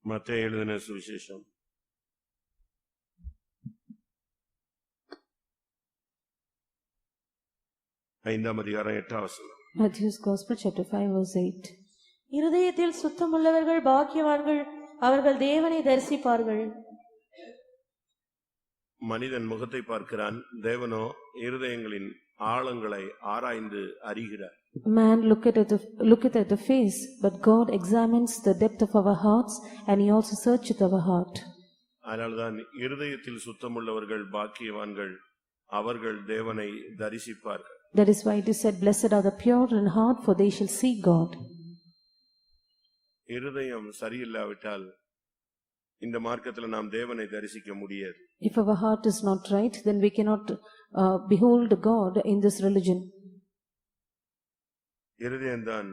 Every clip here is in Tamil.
மத்தேயு எழுதின சுவிசேஷம் 5ஆம் அதிகாரம் 8ஆம் வசனம். Matthew's Gospel chapter 5 verse 8. இருதயத்தில் சுத்தமுள்ளவர்கள் பாக்கியவான்கள், அவர்கள் தேவனை தரிசிப்பார்கள். மனிதன் முகத்தை பார்க்கிறான், தேவனோ இருதயங்களின் ஆழங்களை ஆராய்ந்து அறிகிறார். Man looketh at the face, but God examines the depth of our hearts, and he also searcheth our heart. அதனால்தான் இருதயத்தில் சுத்தமுள்ளவர்கள் பாக்கியவான்கள், அவர்கள் தேவனை தரிசிப்பார்கள். That is why it is said, blessed are the pure in heart, for they shall see God. இருதயம் சரியில்லாவிட்டால் இந்த மார்க்கத்தில் நாம் தேவனை தரிசிக்க முடியாது. If our heart is not right, then we cannot behold God in this religion. இருதயம்தான்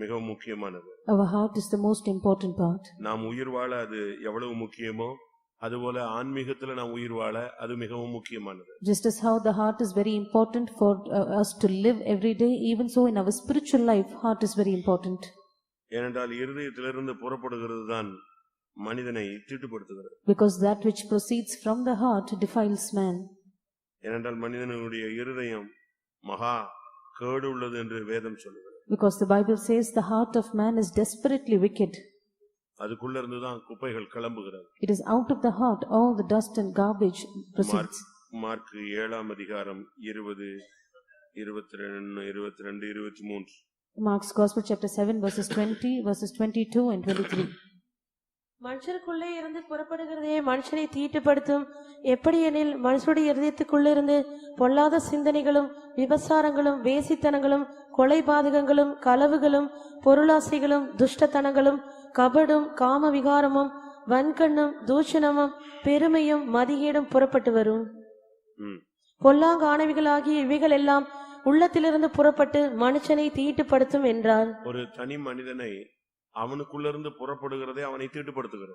மிகவும் முக்கியமானது. Our heart is the most important part. நாம் உயிர் வாழ அது எவ்வளவு முக்கியமோ, அதுபோல ஆன்மீகத்தில் நாம் உயிர் வாழ அது மிகவும் முக்கியமானது. Just as how the heart is very important for us to live every day, even so in our spiritual life, heart is very important. ஏனென்றால் இருதயத்திலிருந்து புறப்படுகிறது தான் மனிதனை தீட்டுப்படுத்துகிறது. Because that which proceeds from the heart defiles man. ஏனென்றால் மனிதனுடைய இருதயம் மகா கேடு உள்ளது என்று வேதம் சொல்லுகிறது. Because the Bible says the heart of man is desperately wicked. அதுக்குள்ள இருந்து தான் குப்பைகள் கிளம்புகிறது. It is out of the heart all the dust and garbage proceeds. Mark 7ஆம் அதிகாரம் 20, 22, 23. Mark's Gospel chapter 7 verses 20, verses 22 and 23. மனுஷருக்குள்ளே இருந்து புறப்படுகிறதே மனுஷனை தீட்டுப்படுத்தும். எப்படி எனில் மனுஷனுடைய இருதயத்துக்குள்ளே இருந்து பொல்லாத சிந்தனைகளும் விபசாரங்களும் வேசித்தனங்களும் கொலைபாதகங்களும் களவுகளும் பொருளாசைகளும் துஷ்டத்தனங்களும் கபடும் காம விகாரமும் வன்கண்ணும் தூஷணமும் பெருமையும் மதிகேடும் புறப்பட்டு வரும். பொல்லாங்கானவிகளாகிய இவைகள் எல்லாம் உள்ளத்திலிருந்து புறப்பட்டு மனுஷனை தீட்டுப்படுத்தும் என்றார். ஒரு தனி மனிதனை அவனுக்குள்ள இருந்து புறப்படுகிறதே அவனை தீட்டுப்படுத்துகிறது.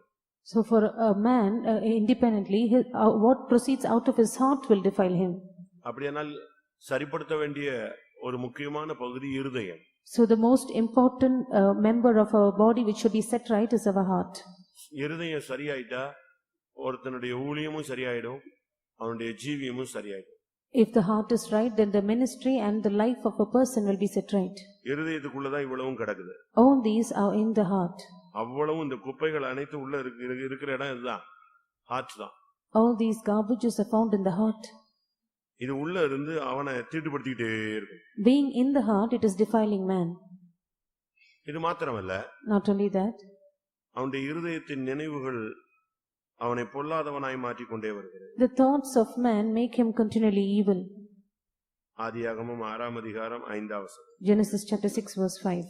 So for a man independently, what proceeds out of his heart will defile him. அப்படியானால் சரிப்படுத்த வேண்டிய ஒரு முக்கியமான பகுதி இருதயம். So the most important member of our body which should be set right is our heart. இருதயம் சரியாயிட்டா ஒருத்தனுடைய ஊழியமும் சரியாயிடும், அவனுடைய ஜீவியமும் சரியாயிடும். If the heart is right, then the ministry and the life of a person will be set right. இருதயத்துக்குள்ள தான் இவ்வளவும் கிடக்குது. All these are in the heart. அவ்வளவும் இந்த குப்பைகள் அனைத்து உள்ள இருக்கிற இடம் இதுதான், ஹார்ட் தான். All these garbages are found in the heart. இது உள்ள இருந்து அவனை தீட்டுப்படுத்திட்டே இருக்கும். Being in the heart, it is defiling man. இது மாத்திரமல்ல, Not only that, அவனுடைய இருதயத்தின் நினைவுகள் அவனை பொல்லாதவனாய் மாற்றிக்கொண்டே வருகிறது. the thoughts of man make him continually evil. ஆதியாகமம் 6ஆம் அதிகாரம் 5ஆம் வசனம். Genesis chapter 6 verse 5.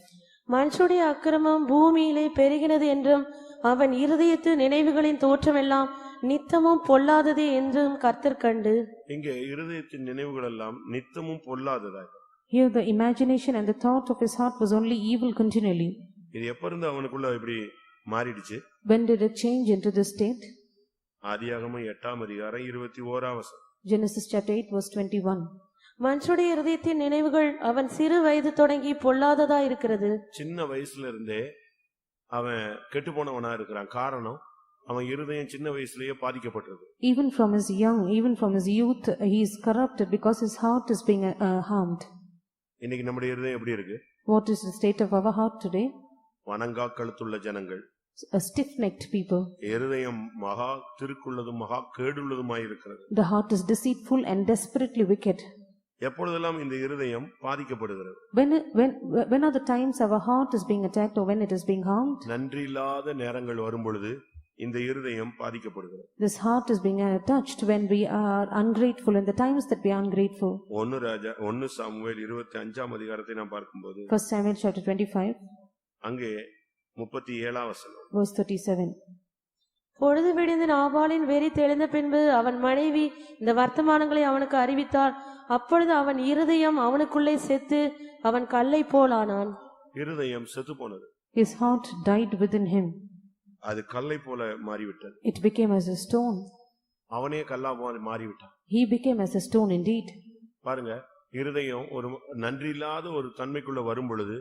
மனுஷனுடைய அக்கிரமம் பூமியிலே பெருகினது என்றும் அவன் இருதயத்து நினைவுகளின் தோற்றமெல்லாம் நித்தமும் பொல்லாததே என்றும் கர்த்தர் கண்டு. இங்கே இருதயத்தின் நினைவுகள் எல்லாம் நித்தமும் பொல்லாததாய். Here the imagination and the thought of his heart was only evil continually. இது எப்ப இருந்து அவனுக்குள்ள இப்படி மாறிடுச்சு? When did it change into this state? ஆதியாகமம் 8ஆம் அதிகாரம் 21ஆம் வசனம். Genesis chapter 8 verse 21. மனுஷனுடைய இருதயத்தின் நினைவுகள் அவன் சிறு வயது தொடங்கி பொல்லாததா இருக்கிறது. சின்ன வயசுல இருந்தே அவன் கெட்டு போனவனா இருக்கிறான். காரணம், அவன் இருதயம் சின்ன வயசுலயே பாதிக்கப்பட்டது. Even from his youth, he is corrupted because his heart is being harmed. இன்னைக்கு நம்முடைய இருதயம் எப்படி இருக்கு? What is the state of our heart today? வணங்கா கழுத்துள்ள ஜனங்கள், a stiff-necked people. இருதயம் மகா திருக்குள்ளதும் மகா கேடுள்ளதுமாய் இருக்கிறது. The heart is deceitful and desperately wicked. எப்பொழுதெல்லாம் இந்த இருதயம் பாதிக்கப்படுகிறது? When are the times our heart is being attacked or when it is being harmed? நன்றி இல்லாத நேரங்கள் வரும் பொழுது இந்த இருதயம் பாதிக்கப்படுகிறது. This heart is being touched when we are ungrateful, in the times that we are ungrateful. 1 Samuel 25ஆம் அதிகாரத்தை நாம் பார்க்கும்போது 1 Samuel chapter 25 அங்கே 37ஆம் வசனம். verse 37. பொழுது விடிந்து நாபாலின் வெறி தெளிந்த பின்பு அவன் மனைவி இந்த வர்த்தமானங்களை அவனுக்கு அறிவித்தாள். அப்பொழுது அவன் இருதயம் அவனுக்குள்ளே செத்து அவன் கல்லை போலானான். இருதயம் செத்து போனது. His heart died within him. அது கல்லை போல மாறிவிட்டது. It became as a stone. அவனே கல்லா மாறிவிட்டான். He became as a stone indeed. பாருங்க, இருதயம் ஒரு நன்றி இல்லாத ஒரு தன்மைக்குள்ள வரும் பொழுது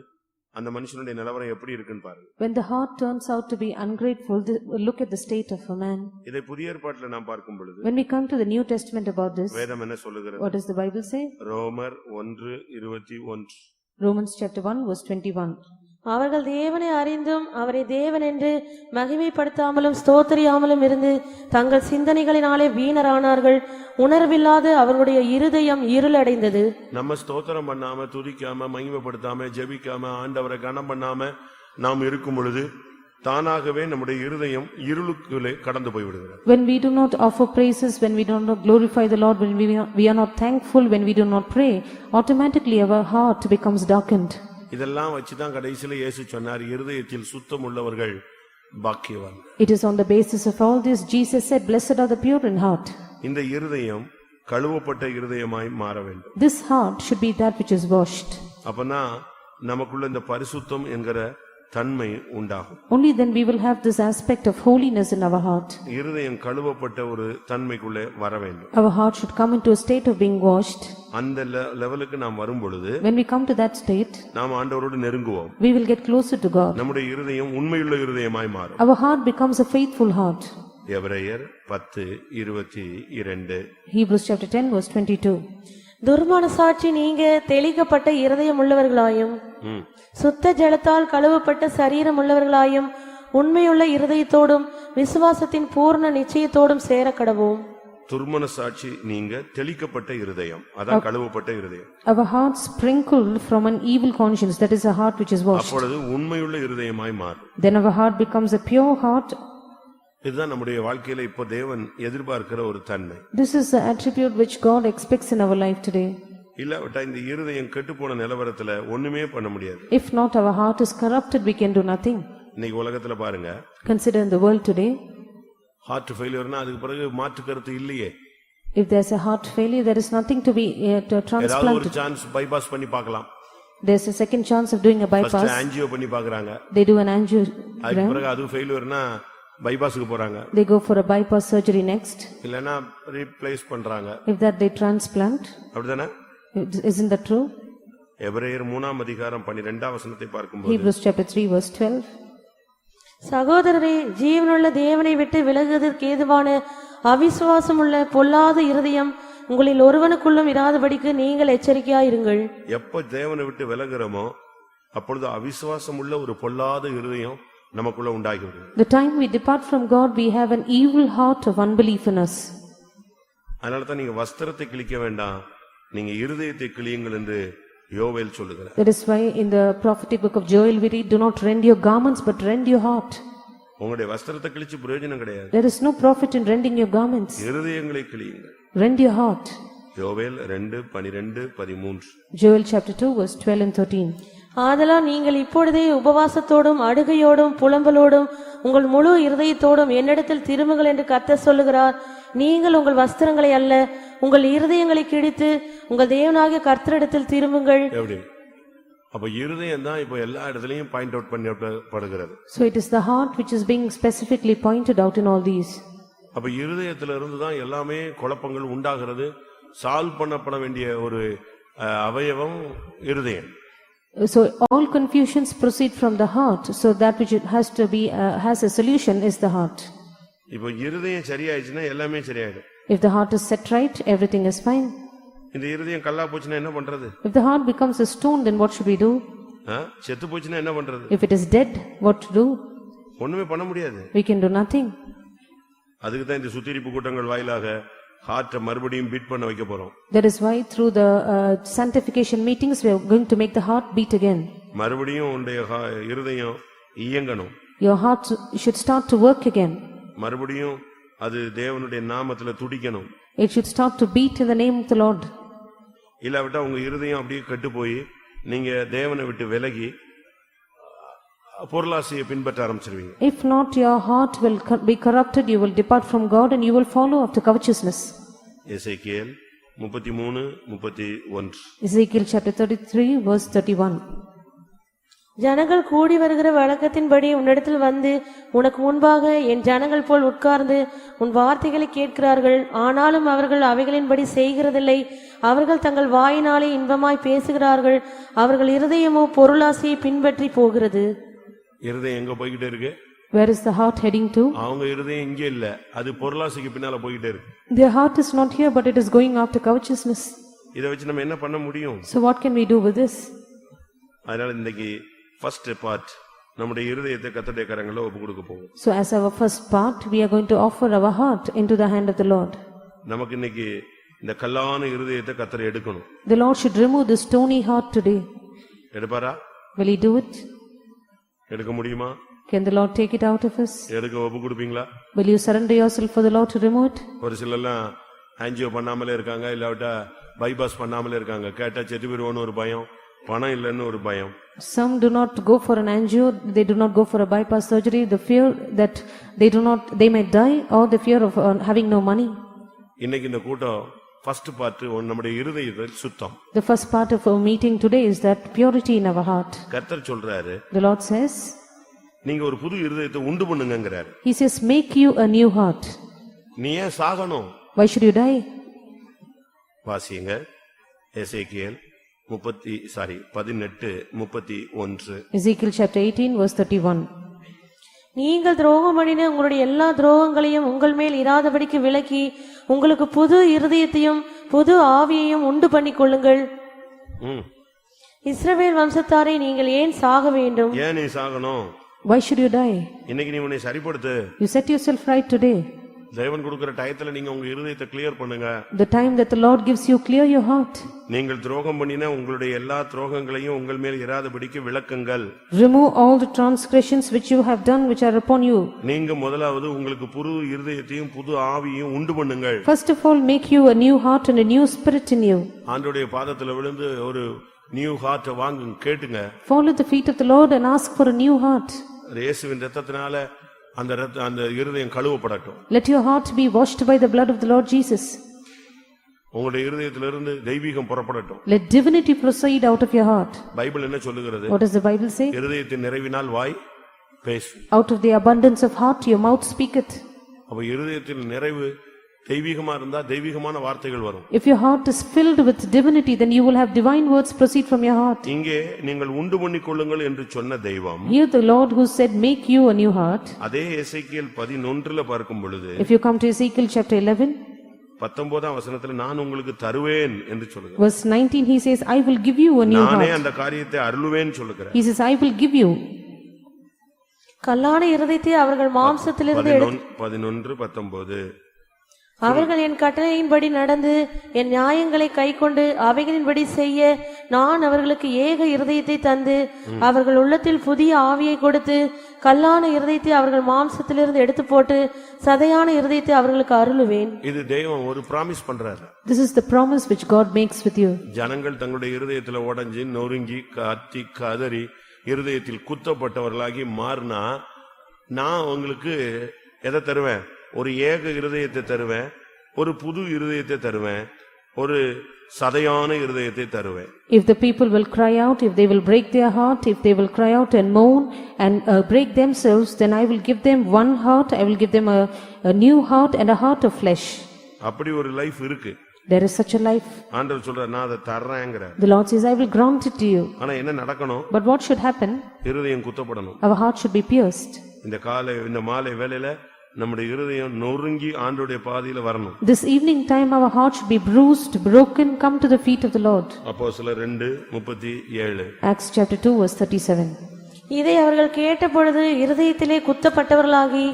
அந்த மனுஷனுடைய நிலவரம் எப்படி இருக்குன்னு பாருங்க. When the heart turns out to be ungrateful, look at the state of a man. இதை புதிய ஏற்பாட்டில் நாம் பார்க்கும் பொழுது When we come to the New Testament about this, வேதம் என்ன சொல்லுகிறது? what does the Bible say? ரோமர் 1:21. Romans chapter 1 verse 21. அவர்கள் தேவனை அறிந்தும் அவரை தேவன் என்று மகிமைப்படுத்தாமலும் ஸ்தோத்திரியாமலும் இருந்து தங்கள் சிந்தனைகளினாலே வீணரானார்கள். உணர்வில்லாத அவர்களுடைய இருதயம் இருளடைந்தது. நம்ம ஸ்தோத்திரம் பண்ணாம, துதிக்காம, மகிமைப்படுத்தாம, ஜெபிக்காம, ஆண்டவரை கனம் பண்ணாம நாம் இருக்கும் பொழுது தானாகவே நம்முடைய இருதயம் இருளுக்குள்ளே கடந்து போய் விடுகிறது. When we do not offer praises, when we do not glorify the Lord, when we are not thankful, when we do not pray, automatically our heart becomes darkened. இதெல்லாம் வச்சுதான் கடைசியில இயேசு சொன்னார், இருதயத்தில் சுத்தம் உள்ளவர்கள் பாக்கியவான். It is on the basis of all this Jesus said, blessed are the pure in heart. இந்த இருதயம் கழுவப்பட்ட இருதயமாய் மாற வேண்டும். This heart should be that which is washed. அப்பனா நமக்குள்ள இந்த பரிசுத்தம் என்கிற தன்மை உண்டாகும். Only then we will have this aspect of holiness in our heart. இருதயம் கழுவப்பட்ட ஒரு தன்மைக்குள்ளே வர வேண்டும். Our heart should come into a state of being washed. அந்த லெவலுக்கு நாம் வரும் பொழுது When we come to that state, நாம் ஆண்டவரோடு நெருங்குவோம். we will get closer to God. நம்முடைய இருதயம் உண்மையுள்ள இருதயமாய் மாறும். Our heart becomes a faithful heart. எபிரேயர் 10:22. Hebrews chapter 10 verse 22. துர்மான சாட்சி நீங்க தெளிக்கப்பட்ட இருதயம் உள்ளவர்களாயும் சுத்த ஜலத்தால் கழுவப்பட்ட சரீரம் உள்ளவர்களாயும் உண்மையுள்ள இருதயத்தோடும் விசுவாசத்தின் பூர்ண நிச்சயத்தோடும் சேர கடவோம். துர்மன சாட்சி நீங்க தெளிக்கப்பட்ட இருதயம், அதான் கழுவப்பட்ட இருதயம். Our heart sprinkled from an evil conscience, that is a heart which is washed. அப்பொழுது உண்மையுள்ள இருதயமாய் மாறும். Then our heart becomes a pure heart. இதுதான் நம்முடைய வாழ்க்கையில இப்போ தேவன் எதிர்பார்க்கிற ஒரு தன்மை. This is the attribute which God expects in our life today. இல்லாவிட்டா இந்த இருதயம் கெட்டுப்போன நிலவரத்துல ஒண்ணுமே பண்ண முடியாது. If not, our heart is corrupted, we can do nothing. இன்னைக்கு உலகத்துல பாருங்க, Consider in the world today, heart ஃபெயிலியர்னா அதுக்கு பிறகு மாற்று கருத்து இல்லையே. if there's a heart failure, there is nothing to be ஏதாவது ஒரு transplanted. சான்ஸ் பைபாஸ் பண்ணி பார்க்கலாம். There's a second chance of doing a first bypass. Angio பண்ணி பார்க்கறாங்க. They do an அதுக்கு angiogram. பிறகு அது ஃபெயிலியர்னா பைபாஸ்க்கு போறாங்க. They go for a bypass surgery next. இல்லனா ரீப்ளேஸ் பண்றாங்க. If that they transplant. அப்படிதானே? Isn't that true? எபிரேயர் 3:12 வசனத்தை பார்க்கும்போது Hebrews chapter 3 verse 12. சகோதரரே, ஜீவனுள்ள தேவனை விட்டு விலகுவதற்கு ஏதுவான அவிசுவாசமுள்ள பொல்லாத இருதயம் உங்களில் ஒருவனுக்குள்ளும் இராதபடிக்கு நீங்கள் எச்சரிக்கையாயிருங்கள். எப்ப தேவனை விட்டு விலகுறோமோ அப்பொழுது அவிசுவாசம் உள்ள ஒரு பொல்லாத இருதயம் நமக்குள்ள உண்டாகிவிடும். The time we depart from God, we have an evil heart of unbelief in us. அதனால தான் நீங்க வஸ்திரத்தை கிழிக்க வேண்டாம், நீங்க இருதயத்தை கிழியுங்கள் என்று யோவேல் சொல்லுகிறார். That is why in the prophetic book of Joel we read, do not rend your garments but rend your heart. உங்களுடைய வஸ்திரத்தை கிழிச்சு பிரயோஜனம் கிடையாது. There is no profit in rending your garments. இருதயங்களை கிழியுங்கள். Rend your heart. யோவேல் 2:12-13. Joel chapter 2 verse 12 and 13. ஆதலால் நீங்கள் இப்பொழுதே உபவாசத்தோடும் அழுகையோடும் புலம்பலோடும் உங்கள் முழு இருதயத்தோடும் என்னிடத்தில் திரும்புங்கள் என்று கர்த்தர் சொல்லுகிறார். நீங்கள் உங்கள் வஸ்திரங்களை அல்ல, உங்கள் இருதயங்களை கிழித்து உங்கள் தேவனாகிய கர்த்தரிடத்தில் திரும்புங்கள். எப்படி? அப்ப இருதயம் தான் இப்போ எல்லா இடத்துலயும் பாயிண்ட் அவுட் பண்ணப்படுகிறது. So it is the heart which is being specifically pointed out in all these. அப்ப இருதயத்துல இருந்து தான் எல்லாமே குழப்பங்கள் உண்டாகிறது. சால்வ் பண்ணப்பட வேண்டிய ஒரு அவயவம் இருதயம். So all confusions proceed from the heart, so that which it has to be has a solution is the heart. இப்போ இருதயம் சரியாயிடுச்சுன்னா எல்லாமே சரியாயிடும். If the heart is set right, everything is fine. இந்த இருதயம் கல்லா போச்சுன்னா என்ன பண்றது? If the heart becomes a stone, then what should we do? செத்து போச்சுன்னா என்ன பண்றது? If it is dead, what to do? ஒண்ணுமே பண்ண முடியாது. We can do nothing. அதுக்கு தான் இந்த சுத்திரிப்பு கூட்டங்கள் வாயிலாக ஹார்ட்டை மறுபடியும் பீட் பண்ண வைக்க போறோம். That is why through the sanctification meetings we are going to make the heart beat again. மறுபடியும் உன்னுடைய இருதயம் இயங்கணும். Your heart should start to work again. மறுபடியும் அது தேவனுடைய நாமத்துல துடிக்கணும். It should start to beat in the name of the Lord. இல்லாவிட்டா உங்க இருதயம் அப்படியே கெட்டு போய் நீங்க தேவனை விட்டு விலகி பொருளாசையை பின்பற்ற ஆரம்பிச்சிருவீங்க. If not, your heart will be corrupted, you will depart from God and you will follow after covetousness. Ezekiel 33:31. Ezekiel chapter 33 verse 31. ஜனங்கள் கூடி வருகிற வழக்கத்தின்படி உன்னிடத்தில் வந்து உனக்கு முன்பாக என் ஜனங்கள் போல் உட்கார்ந்து உன் வார்த்தைகளை கேட்கிறார்கள். ஆனாலும் அவர்கள் அவைகளின்படி செய்கிறதில்லை. அவர்கள் தங்கள் வாயினாலே இன்பமாய் பேசுகிறார்கள். அவர்கள் இருதயமோ பொருளாசையை பின்பற்றி போகிறது. இருதயம் எங்க போய்கிட்டே இருக்கு? Where is the heart heading to? அவங்க இருதயம் இங்கே இல்ல, அது பொருளாசைக்கு பின்னால போய்கிட்டே இருக்கு. Their heart is not here, but it is going after covetousness. இதை வச்சு நம்ம என்ன பண்ண முடியும்? So what can we do with this? அதனால இன்னைக்கு ஃபர்ஸ்ட் பார்ட் நம்முடைய இருதயத்தை கர்த்தருடைய கரங்களில் ஒப்பு கொடுக்க போவோம். So as our first part, we are going to offer our heart into the hand of the Lord. நமக்கு இன்னைக்கு இந்த கல்லான இருதயத்தை கர்த்தர் எடுக்கணும். The Lord should remove the stony heart today. எடுப்பாரா? Will He do it? எடுக்க முடியுமா? Can the Lord take it out of us? எடுக்க ஒப்பு கொடுப்பீங்களா? Will you surrender yourself for the Lord to remove it? ஒரு சிலர்லாம் ஆஞ்சியோ பண்ணாமலே இருக்காங்க, இல்லாவிட்டா பைபாஸ் பண்ணாமலே இருக்காங்க. கேட்டா செத்து போயிடுவோன்னு ஒரு பயம், பணம் இல்லைன்னு ஒரு பயம். Some do not go for an angio, they do not go for a bypass surgery, the fear that they might die, or the fear of having no money. இன்னைக்கு இந்த கூட்டம் ஃபர்ஸ்ட் பார்ட் நம்முடைய இருதயத்தில் சுத்தம். The first part of our meeting today is that purity in our heart. கர்த்தர் சொல்றாரு, The Lord says, நீங்க ஒரு புது இருதயத்தை உண்டு பண்ணுங்கங்கறாரு. He says, make you a new heart. நீ ஏன் சாகணும்? Why should you die? வாசிங்க எசேக்கியேல் 18:31. Ezekiel chapter 18 verse 31. நீங்கள் துரோகம் பண்ணின உங்களுடைய எல்லா துரோகங்களையும் உங்கள் மேல் இராதபடிக்கு விலக்கி உங்களுக்கு புது இருதயத்தையும் புது ஆவியையும் உண்டு பண்ணிக் கொள்ளுங்கள். இஸ்ரவேல் வம்சத்தாரை நீங்கள் ஏன் சாக வேண்டும்? ஏன் நீ சாகணும்? Why should you die? இன்னைக்கு நீ உன்னை சரிப்படுத்து. You set yourself right today. தேவன் கொடுக்கிற டயத்துல நீங்க உங்க இருதயத்தை கிளியர் பண்ணுங்க. The time that the Lord gives you, clear your heart. நீங்கள் துரோகம் பண்ணின உங்களுடைய எல்லா துரோகங்களையும் உங்கள் மேல் இராதபடிக்கு விலக்குங்கள். Remove all the transgressions which you have done which are upon you. நீங்க முதலாவது உங்களுக்கு புது இருதயத்தையும் புது ஆவியையும் உண்டு பண்ணுங்கள். First of all, make you a new heart and a new spirit in you. ஆண்டவருடைய பாதத்துல விழுந்து ஒரு நியூ ஹார்ட் வாங்குங்க, கேட்டுங்க. Fall at the feet of the Lord and ask for a new heart. இயேசுவின் இரத்தத்தினால அந்த இருதயம் கழுவப்படட்டும். Let your heart be washed by the blood of the Lord Jesus. உங்களுடைய இருதயத்திலிருந்து தெய்வீகம் புறப்படட்டும். Let divinity proceed out of your heart. Bible என்ன சொல்லுகிறது? What does the Bible say? இருதயத்தின் நிறைவினால் வாய் பேசும். Out of the abundance of heart your mouth speaketh. அப்ப இருதயத்தின் நிறைவு தெய்வீகமா இருந்தா தெய்வீகமான வார்த்தைகள் வரும். If your heart is filled with divinity, then you will have divine words proceed from your heart. இங்கே நீங்கள் உண்டு பண்ணிக்கொள்ளுங்கள் என்று சொன்ன தெய்வம், Here the Lord who said make you a new heart. அதே எசேக்கியேல் 11 பார்க்கும் பொழுது, If you come to Ezekiel chapter 11 19ஆம் வசனத்துல நான் உங்களுக்கு தருவேன் என்று சொல்லுகிறார். verse 19, he says, I will give you a new நானே heart. அந்த காரியத்தை அருளுவேன் சொல்லுகிறார். He says, I will give you. கல்லான இருதயத்தை அவர்கள் மாம்சத்திலிருந்து 11:19 அவர்கள் என் கட்டளையின்படி நடந்து என் நியாயங்களை கைக்கொண்டு அவைகளின்படி செய்ய நான் அவர்களுக்கு ஏக இருதயத்தை தந்து அவர்கள் உள்ளத்தில் புதிய ஆவியை கொடுத்து கல்லான இருதயத்தை அவர்கள் மாம்சத்திலிருந்து எடுத்து போட்டு சதையான இருதயத்தை அவர்களுக்கு அருளுவேன். இது தெய்வம் ஒரு பிராமிஸ் பண்றாரு. This is the promise which God makes with you. ஜனங்கள் தங்களுடைய இருதயத்துல உடைஞ்சு நொறுங்கி கத்தி கதறி இருதயத்தில் குத்தப்பட்டவர்களாகி மாறினா நான் உங்களுக்கு எதை தருவேன்? ஒரு ஏக இருதயத்தை தருவேன், ஒரு புது இருதயத்தை தருவேன், ஒரு சதையான இருதயத்தை தருவேன். If the people will cry out, if they will break their heart, if they will cry out and moan and break themselves, then I will give them one heart, I will give them a new heart and a heart of flesh. அப்படி ஒரு லைஃப் இருக்கு. There is such a life. ஆண்டவர் சொல்றார், நான் அதை தர்றேங்கறார். The Lord says, I will grant it to you. ஆனா என்ன நடக்கணும்? But what should happen? இருதயம் குத்தப்படணும். Our heart should be pierced. இந்த மாலை வேளையில நம்முடைய இருதயம் நொறுங்கி ஆண்டவருடைய பாதையில வரணும். This evening time our heart should be bruised, broken, come to the feet of the Lord. அப்போஸ்தலர் 2:37. Acts chapter 2 verse 37. இதை அவர்கள் கேட்டபொழுது இருதயத்திலே குத்தப்பட்டவர்களாகி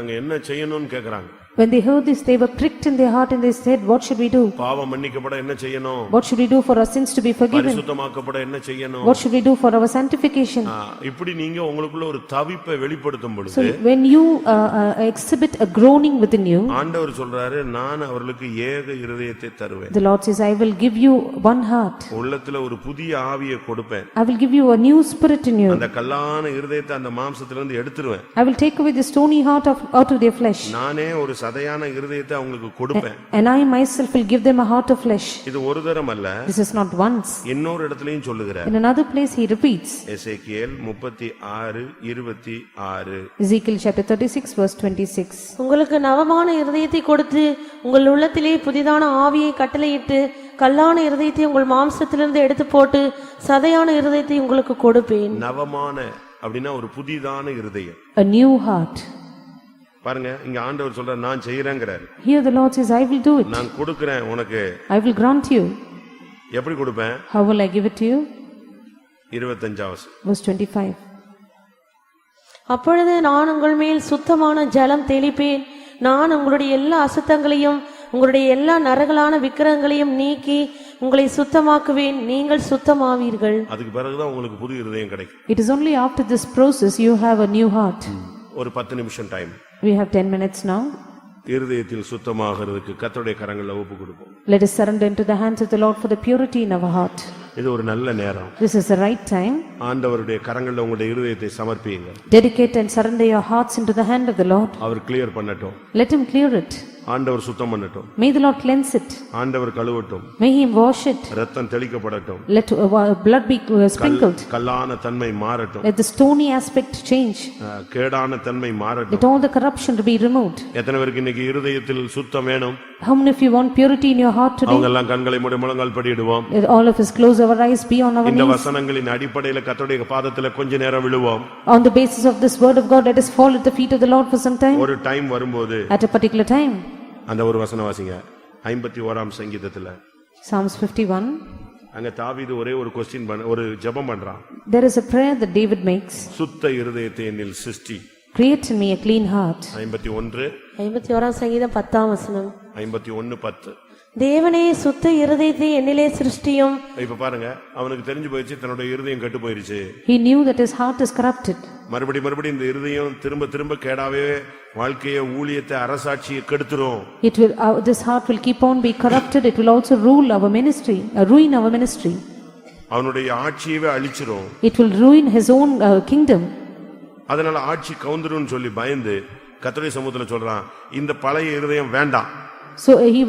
நாங்க என்ன செய்யணும்னு கேக்குறாங்க. When they heard this, they were pricked in their heart and they said, what should we do? பாவம் மன்னிக்கப்பட என்ன செய்யணும்? What should we do for our sins to be forgiven? பரிசுத்தமாக்கப்பட என்ன செய்யணும்? What should we do for our sanctification? இப்படி நீங்க உங்களுக்குள்ள ஒரு தவிப்பை வெளிப்படுத்தும் பொழுது, So when you exhibit a groaning within you, ஆண்டவர் சொல்றாரு, நான் அவர்களுக்கு ஏக இருதயத்தை தருவேன். The Lord says, I will give you one heart. உள்ளத்துல ஒரு புதிய ஆவியை கொடுப்பேன். I will give you a new spirit in you. அந்த கல்லான இருதயத்தை அந்த மாம்சத்திலிருந்து எடுத்துருவேன். I will take away the stony heart out of their flesh. நானே ஒரு சதையான இருதயத்தை அவங்களுக்கு கொடுப்பேன். And I myself will give them a heart of flesh. இது ஒரு தரம் அல்ல. This is not once. இன்னொரு இடத்துலயும் சொல்லுகிறார். In another place he repeats. Ezekiel 36:26. Ezekiel chapter 36 verse 26. உங்களுக்கு நவமான இருதயத்தை கொடுத்து உங்கள் உள்ளத்திலே புதிதான ஆவியை கட்டளையிட்டு கல்லான இருதயத்தை உங்கள் மாம்சத்திலிருந்து எடுத்து போட்டு சதையான இருதயத்தை உங்களுக்கு கொடுப்பேன். நவமான அப்படின்னா ஒரு புதிதான இருதயம். A new heart. பாருங்க இங்க ஆண்டவர் சொல்றார் நான் செய்யறேங்கறார். Here the Lord says I will do it. நான் கொடுக்கிறேன் உனக்கு. I will grant you. எப்படி கொடுப்பேன்? How will I give it to you? 25 verse 25. அப்பொழுது நான் உங்கள் மேல் சுத்தமான ஜலம் தெளிப்பேன். நான் உங்களுடைய எல்லா அசுத்தங்களையும் உங்களுடைய எல்லா நரகலான விக்கிரகங்களையும் நீக்கி உங்களை சுத்தமாக்குவேன். நீங்கள் சுத்தமாவீர்கள். அதுக்கு பிறகுதான் உங்களுக்கு புது இருதயம் கிடைக்கும். It is only after this process you have a new heart. ஒரு 10 நிமிஷம் time. We have 10 minutes now. இருதயத்தில் சுத்தமாகிறதுக்கு கர்த்தருடைய கரங்களில் ஒப்பு கொடுப்போம். Let us surrender into the hands of the Lord for the purity in our heart. இது ஒரு நல்ல நேரம். This is the right time. ஆண்டவருடைய கரங்களில் உங்களுடைய இருதயத்தை சமர்ப்பியுங்க. Dedicate and surrender your hearts into the hand of the Lord. அவர் கிளியர் பண்ணட்டும். Let him clear it. ஆண்டவர் சுத்தம் பண்ணட்டும். May the Lord cleanse it. ஆண்டவர் கழுவட்டும். May him wash it. இரத்தம் தெளிக்கப்படட்டும். Let blood be sprinkled. கல்லான தன்மை மாறட்டும். Let the stony aspect change. கேடான தன்மை மாறட்டும். Let all the corruption to be removed. எத்தனை பேருக்கு இன்னைக்கு இருதயத்தில் சுத்தம் வேணும்? How many of you want purity in your heart today? அவங்க எல்லாம் கண்களை மூடி முழங்கால் படிடுவோம். Let all of us close our eyes, be on our இந்த knees. வசனங்களின் அடிப்படையில் கர்த்தருடைய பாதத்தில் கொஞ்ச நேரம் விழுவோம். On the basis of this word of God, let us fall at the feet of the Lord for some time. ஒரு டைம் வரும்போது At a particular time. அந்த ஒரு வசனம் வாசிங்க. 51ஆம் சங்கீதத்துல Psalms 51. அங்க தாவீது ஒரே ஒரு ஒரு ஜெபம் பண்றான். There is a prayer that David makes. சுத்த இருதயத்தை என்னில் சிருஷ்டி. Create in me a clean heart. 51ஆம் சங்கீதம் 10ஆம் வசனம். 51:10. தேவனே சுத்த இருதயத்தை என்னிலே சிருஷ்டியும். இப்ப பாருங்க அவனுக்கு தெரிஞ்சு போயிடுச்சு தன்னுடைய இருதயம் கெட்டு போயிருச்சு. He knew that his heart is corrupted. மறுபடி இந்த இருதயம் திரும்ப கேடாவே வாழ்க்கையை ஊழியத்தை அரசாட்சியை கெடுத்துரும். It will this heart will keep on be corrupted. It will also rule our ministry, ruin our ministry. அவனுடைய ஆட்சியவே அழிச்சிரும். It will ruin his own kingdom. அதனால ஆட்சி கவுந்துருன்னு சொல்லி பயந்து கர்த்தருடைய சமூகத்துல சொல்றான் இந்த பழைய இருதயம் வேண்டாம். So he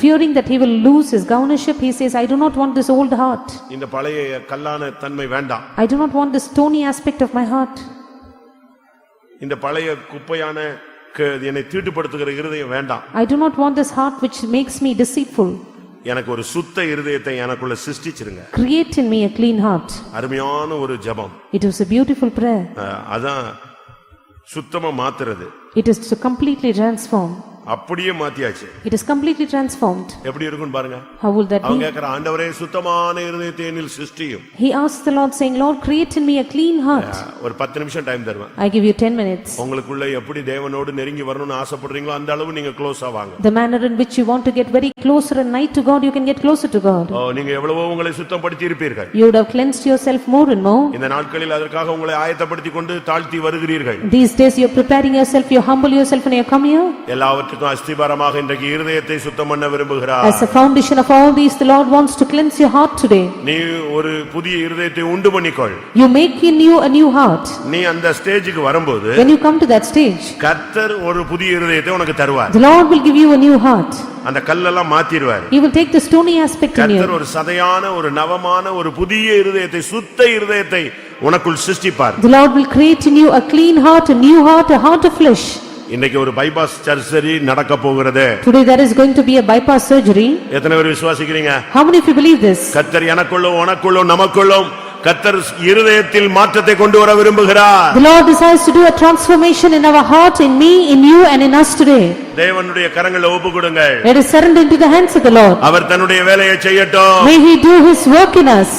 fearing that he will lose his governorship, he says, I do not want this old heart. இந்த பழைய கல்லான தன்மை வேண்டாம். I do not want the stony aspect of my heart. இந்த பழைய குப்பையான என்னை தீட்டுப்படுத்துகிற இருதயம் வேண்டாம். I do not want this heart which makes me deceitful. எனக்கு ஒரு சுத்த இருதயத்தை எனக்குள்ள சிருஷ்டிச்சிருங்க. Create in me a clean heart. அருமையான ஒரு ஜெபம். It was a beautiful prayer. அதான் சுத்தமா மாத்துறது. It is to completely transform. அப்படியே மாத்தியாச்சு. It is completely transformed. எப்படி இருக்குன்னு பாருங்க. How will that be? அவங்க கேக்குற ஆண்டவரே சுத்தமான இருதயத்தை என்னில் சிருஷ்டியும். He asked the Lord saying, Lord, create in me a clean heart. ஒரு 10 நிமிஷம் டைம் தருவேன். I give you 10 minutes. உங்களுக்குள்ள எப்படி தேவனோடு நெருங்கி வரணும்னு ஆசைப்படுறீங்களோ அந்த அளவு நீங்க க்ளோஸ் ஆவாங்க. The manner in which you want to get very closer and nigh to God, you can get closer to God. நீங்க எவ்வளவோ உங்களை சுத்தப்படுத்தி இருப்பீர்கள். You would have cleansed yourself more and more. இந்த நாட்களில் அதற்காக உங்களை ஆயத்தப்படுத்திக் கொண்டு தாழ்த்தி வருகிறீர்கள். These days you are preparing yourself, you humble yourself and you come here. எல்லாவற்றுக்கும் அஸ்திபாரமாக இன்றைக்கு இருதயத்தை சுத்தம் பண்ண விரும்புகிறார். As a foundation of all these, the Lord wants to cleanse your heart today. நீ ஒரு புதிய இருதயத்தை உண்டு பண்ணிக்கொள். You make in you a new heart. நீ அந்த ஸ்டேஜுக்கு வரும்போது When you come to that stage, கர்த்தர் ஒரு புதிய இருதயத்தை உனக்கு தருவார். the Lord will give you a new heart. அந்த கல்லெல்லாம் மாத்திடுவார். He will take the stony aspect in you. கர்த்தர் ஒரு சதையான ஒரு நவமான ஒரு புதிய இருதயத்தை சுத்த இருதயத்தை உனக்குள் சிருஷ்டிப்பார். The Lord will create in you a clean heart, a new heart, a heart of flesh. இன்னைக்கு ஒரு பைபாஸ் சர்ஜரி நடக்க போகிறது. Today there is going to be a bypass surgery. எத்தனை பேர் விசுவாசிக்கிறீங்க? How many of you believe this? கர்த்தர் எனக்குள்ளும் உனக்குள்ளும் நமக்குள்ளும் கர்த்தர் இருதயத்தில் மாற்றத்தை கொண்டு வர விரும்புகிறார். The Lord desires to do a transformation in our heart, in me, in you and in us today. தேவனுடைய கரங்களில் ஒப்புக்கொடுங்கள். Let us surrender into the hands of the Lord. அவர் தன்னுடைய வேலையை செய்யட்டும். May he do his work in us.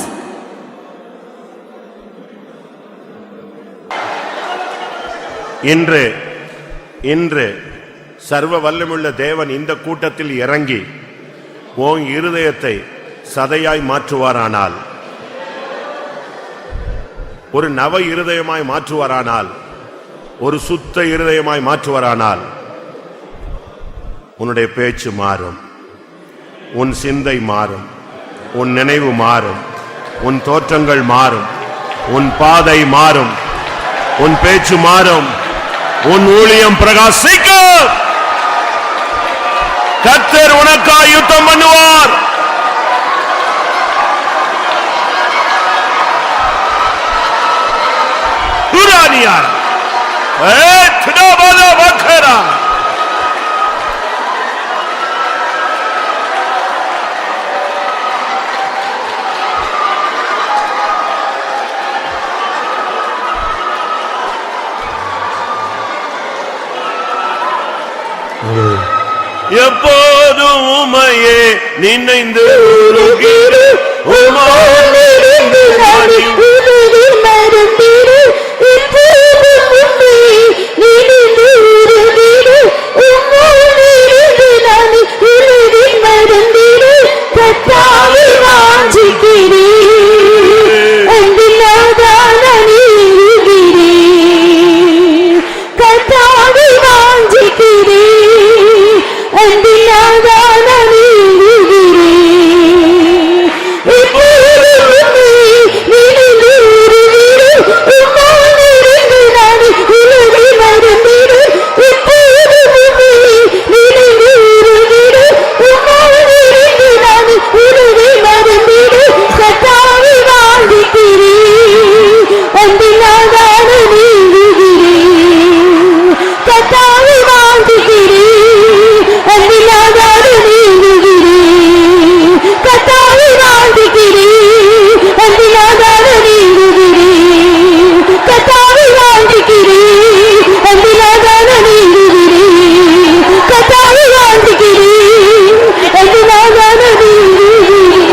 இன்று சர்வ வல்லமையுள்ள தேவன் இந்த கூட்டத்தில் இறங்கி உன் இருதயத்தை சதையாய் மாற்றுவாரானால், ஒரு நவ இருதயமாய் மாற்றுவாரானால், ஒரு சுத்த இருதயமாய் மாற்றுவாரானால், உன்னுடைய பேச்சு மாறும், உன் சிந்தை மாறும், உன் நினைவு மாறும், உன் தோற்றங்கள் மாறும், உன் பாதை மாறும், உன் பேச்சு மாறும், உன் ஊழியம் பிரகாசிக்கும். கர்த்தர் உனக்காய் யுத்தம் பண்ணுவார். துரானியார் துடாபாதா வக்கரா எப்போதும் உமையே நினைந்து உருகிடு, உம்மாலிருந்து நாடி மறந்திடு, எப்போதும் உம்மை நினைந்து உருகிடு, உம்மாலிருந்து நான் உருகி மறந்திடு. கர்த்தாவை வாஞ்சிக்கிறேன், அன்பில்லாதான் நான் உருகிறேன். கர்த்தாவை வாஞ்சிக்கிறேன், அன்பில்லாதான் நான் உருகிறேன். எப்போதும் உம்மை நினைந்து உருகிடு, உம்மாலிருந்து நான் உருகி மறந்திடு. எப்போதும் உம்மை நினைந்து உருகிடு, உம்மாலிருந்து நான் உருகி மறந்திடு. கர்த்தாவை வாஞ்சிக்கிறேன், அன்பில்லாதான் நான் உருகிறேன். கர்த்தாவை வாஞ்சிக்கிறேன், அன்பில்லாதான் நான் உருகிறேன். கர்த்தாவை வாஞ்சிக்கிறேன், அன்பில்லாதான் நான் உருகிறேன். கர்த்தாவை வாஞ்சிக்கிறேன், அன்பில்லாதான் நான் உருகிறேன். கர்த்தாவை வாஞ்சிக்கிறேன், அன்பில்லாதான் நான் உருகிறேன்.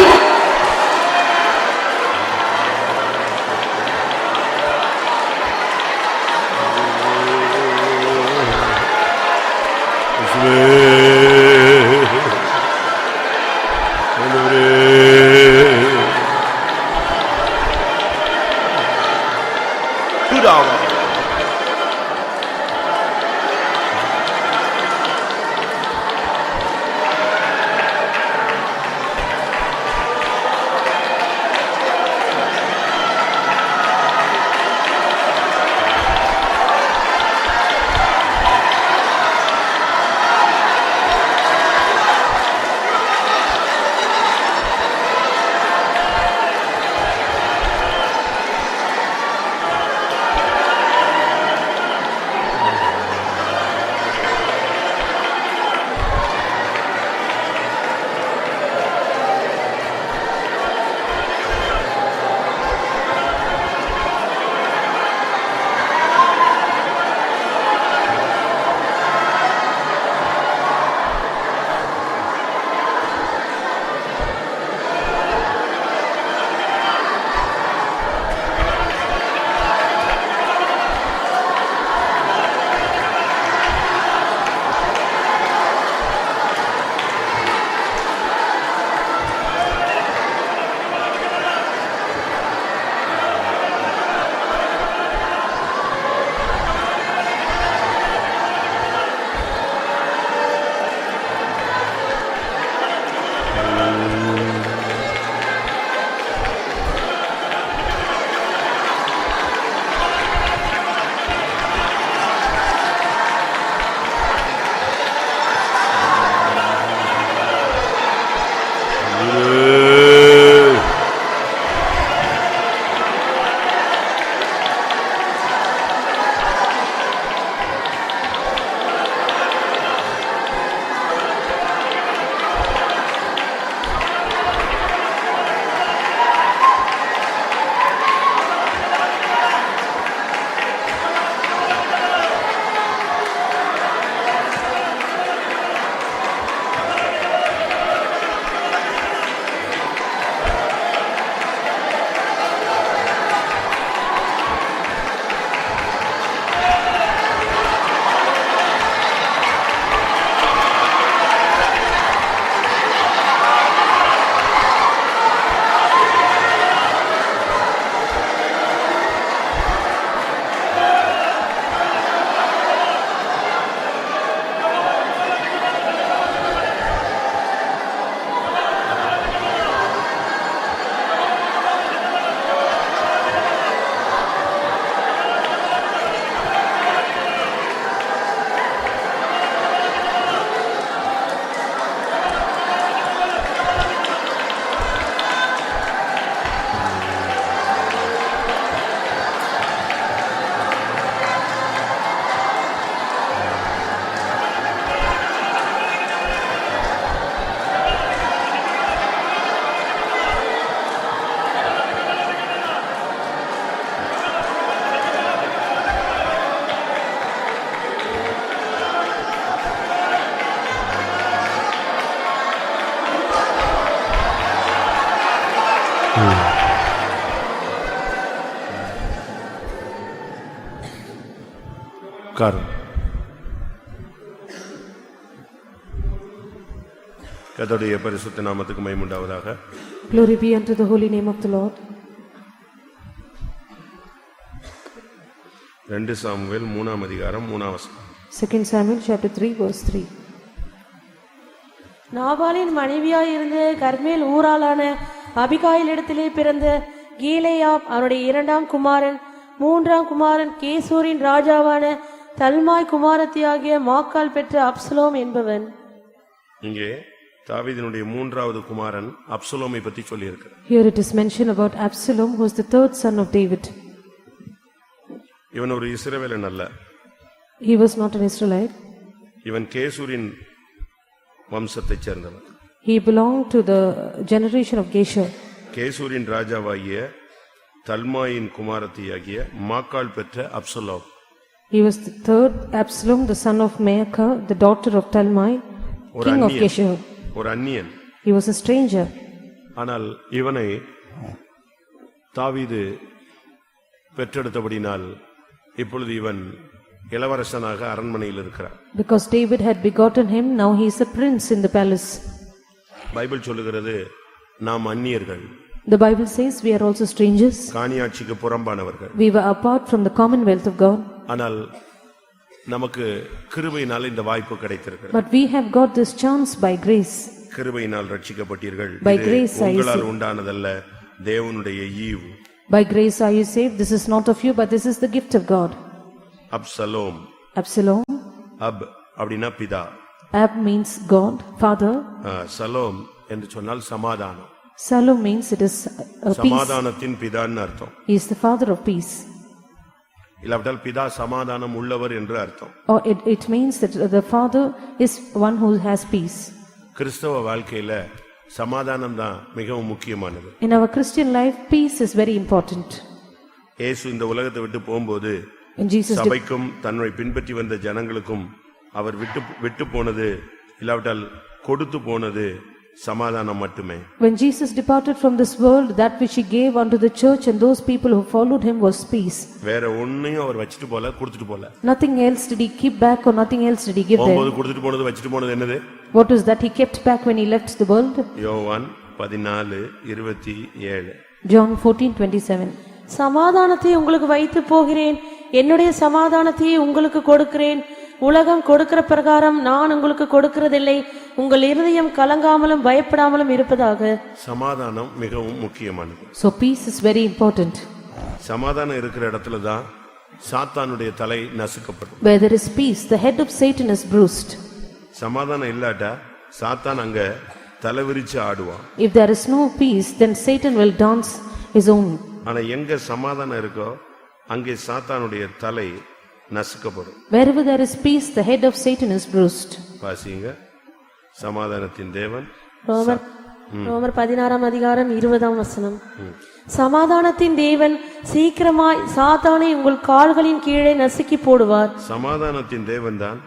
உட்காரும். கர்த்தருடைய பரிசுத்த நாமத்துக்கு மகிமை உண்டாவதாக. Glory be unto the holy name of the Lord. 2 Samuel 3ஆம் அதிகாரம் 3ஆம் வசனம். 2 Samuel chapter 3 verse 3. நாபாலின் மனைவியாயிருந்த கர்மேல் ஊராளான அபிகாயிலிடத்திலே பிறந்த கீலேயாப் அவருடைய 2ஆம் குமாரன். 3ஆம் குமாரன் கேசூரின் ராஜாவான தல்மாய் குமாரத்தியாகிய மாக்கால் பெற்ற அப்சலோம் என்பவன். இங்கே தாவீதினுடைய 3வது குமாரன் அப்சலோமை பற்றி சொல்லியிருக்கிறார். Here it is mentioned about Absalom, who was the 3rd son of David. இவன் ஒரு இஸ்ரவேலன் அல்ல. He was not an Israelite. இவன் கேசூரின் வம்சத்தைச் சேர்ந்தவன். He belonged to the generation of Geshur. கேசூரின் ராஜாவாகிய தல்மாயின் குமாரத்தியாகிய மாக்காள் பெற்ற Absalom. He was the 3rd Absalom, the son of Maacah, the daughter of Talmai, king of Geshur. ஒரு அந்நியன். He was a stranger. ஆனால் இவனை தாவீது பெற்றெடுத்தபடினால் இப்பொழுது இவன் இளவரசனாக அரண்மனையில் இருக்கிறார். Because David had begotten him, now he is a prince in the palace. Bible சொல்லுகிறது நாம் அந்நியர்கள். The Bible says we are also strangers. காணியாட்சிக்கு புறம்பானவர்கள். We were apart from the commonwealth of God. ஆனால் நமக்கு கிருபையினால் இந்த வாய்ப்பு கிடைத்திருக்கிறது. But we have got this chance by grace. கிருபையினால் ரட்சிக்கப்பட்டீர்கள். By இது grace are you உங்களால் saved. உண்டானதல்ல, தேவனுடைய ஈவு. By grace are you saved. This is not of you, but this is the gift of God. Absalom. Absalom. அப் அப்படின்னா பிதா. Ab means God, father. Shalom என்று சொன்னால் சமாதானம். Salom means it is a peace. சமாதானத்தின் பிதான்னு அர்த்தம். He is the father of peace. இல்லாவிட்டால் பிதா சமாதானம் உள்ளவர் என்று அர்த்தம். Or it means that the father is one who has peace. கிறிஸ்தவ வாழ்க்கையில சமாதானம் தான் மிகவும் முக்கியமானது. In our Christian life, peace is very important. இயேசு இந்த உலகத்தை விட்டு போகும்போது When Jesus சபைக்கும் தன்னை பின்பற்றி வந்த ஜனங்களுக்கும் அவர் விட்டு போனது இல்லாவிட்டால் கொடுத்து போனது சமாதானம் மட்டுமே. When Jesus departed from this world, that which he gave unto the church and those people who followed him was peace. வேற ஒண்ணையும் அவர் வச்சிட்டு போல, கொடுத்துட்டு போல. Nothing else did he keep back or nothing else did he give them. போகும்போது கொடுத்துட்டு போனது வச்சிட்டு போனது என்னது? What was that he kept back when he left the world? யோவான் 14:27. John 14:27. சமாதானத்தை உங்களுக்கு வைத்து போகிறேன், என்னுடைய சமாதானத்தை உங்களுக்கு கொடுக்கிறேன். உலகம் கொடுக்கிற பிரகாரம் நான் உங்களுக்கு கொடுக்கிறதில்லை. உங்கள் இருதயம் கலங்காமலும் பயப்படாமலும் இருப்பதாக. சமாதானம் மிகவும் முக்கியமானது. So peace is very important. சமாதானம் இருக்கிற இடத்துல தான் சாத்தானுடைய தலை நசுக்கப்படும். Where there is peace, the head of Satan is bruised. சமாதானம் இல்லாட்டா சாத்தான் அங்க தலை விரிச்சு ஆடுவான். If there is no peace, then Satan will dance his own. ஆனா எங்க சமாதானம் இருக்கோ அங்கே சாத்தானுடைய தலை நசுக்கப்படும். Wherever there is peace, the head of Satan is bruised. வாசிங்க. சமாதானத்தின் தேவன். ரோமர் 16ஆம் அதிகாரம் 20ஆம் வசனம். சமாதானத்தின் தேவன் சீக்கிரமாய் சாத்தானை உங்கள் கால்களின் கீழே நசுக்கி போடுவார். சமாதானத்தின் தேவன் தான்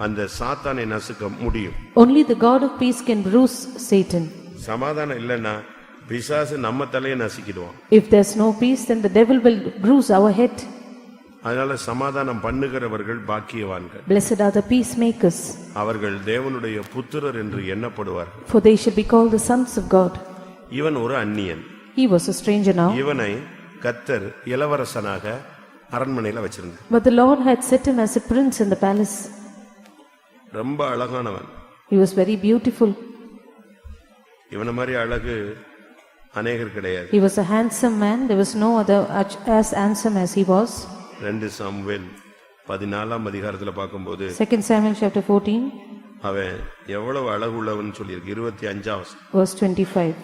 அந்த சாத்தானை நசுக்க முடியும். Only the God of peace can bruise Satan. சமாதானம் இல்லைன்னா பிசாசு நம்ம தலையை நசுக்கிடுவான். If there's no peace, then the devil will bruise our head. அதனால சமாதானம் பண்ணுகிறவர்கள் பாக்கியவான்கள். Blessed are the peacemakers. அவர்கள் தேவனுடைய புத்திரர் என்று எண்ணப்படுவார்கள். For they shall be called the sons of God. இவன் ஒரு அந்நியன். He was a stranger now. இவனை கர்த்தர் இளவரசனாக அரண்மனையில வச்சிருந்தார். But the Lord had set him as a prince in the palace. ரொம்ப அழகானவன். He was very beautiful. இவன மாதிரி அழகு அநேகர் கிடையாது. He was a handsome man. There was no other as handsome as he was. 2 Samuel 14ஆம் அதிகாரத்துல பார்க்கும்போது 2 Samuel chapter 14 அவன் எவ்வளவு அழகுள்ளவன் சொல்லியிருக்கு. 25 verse 25.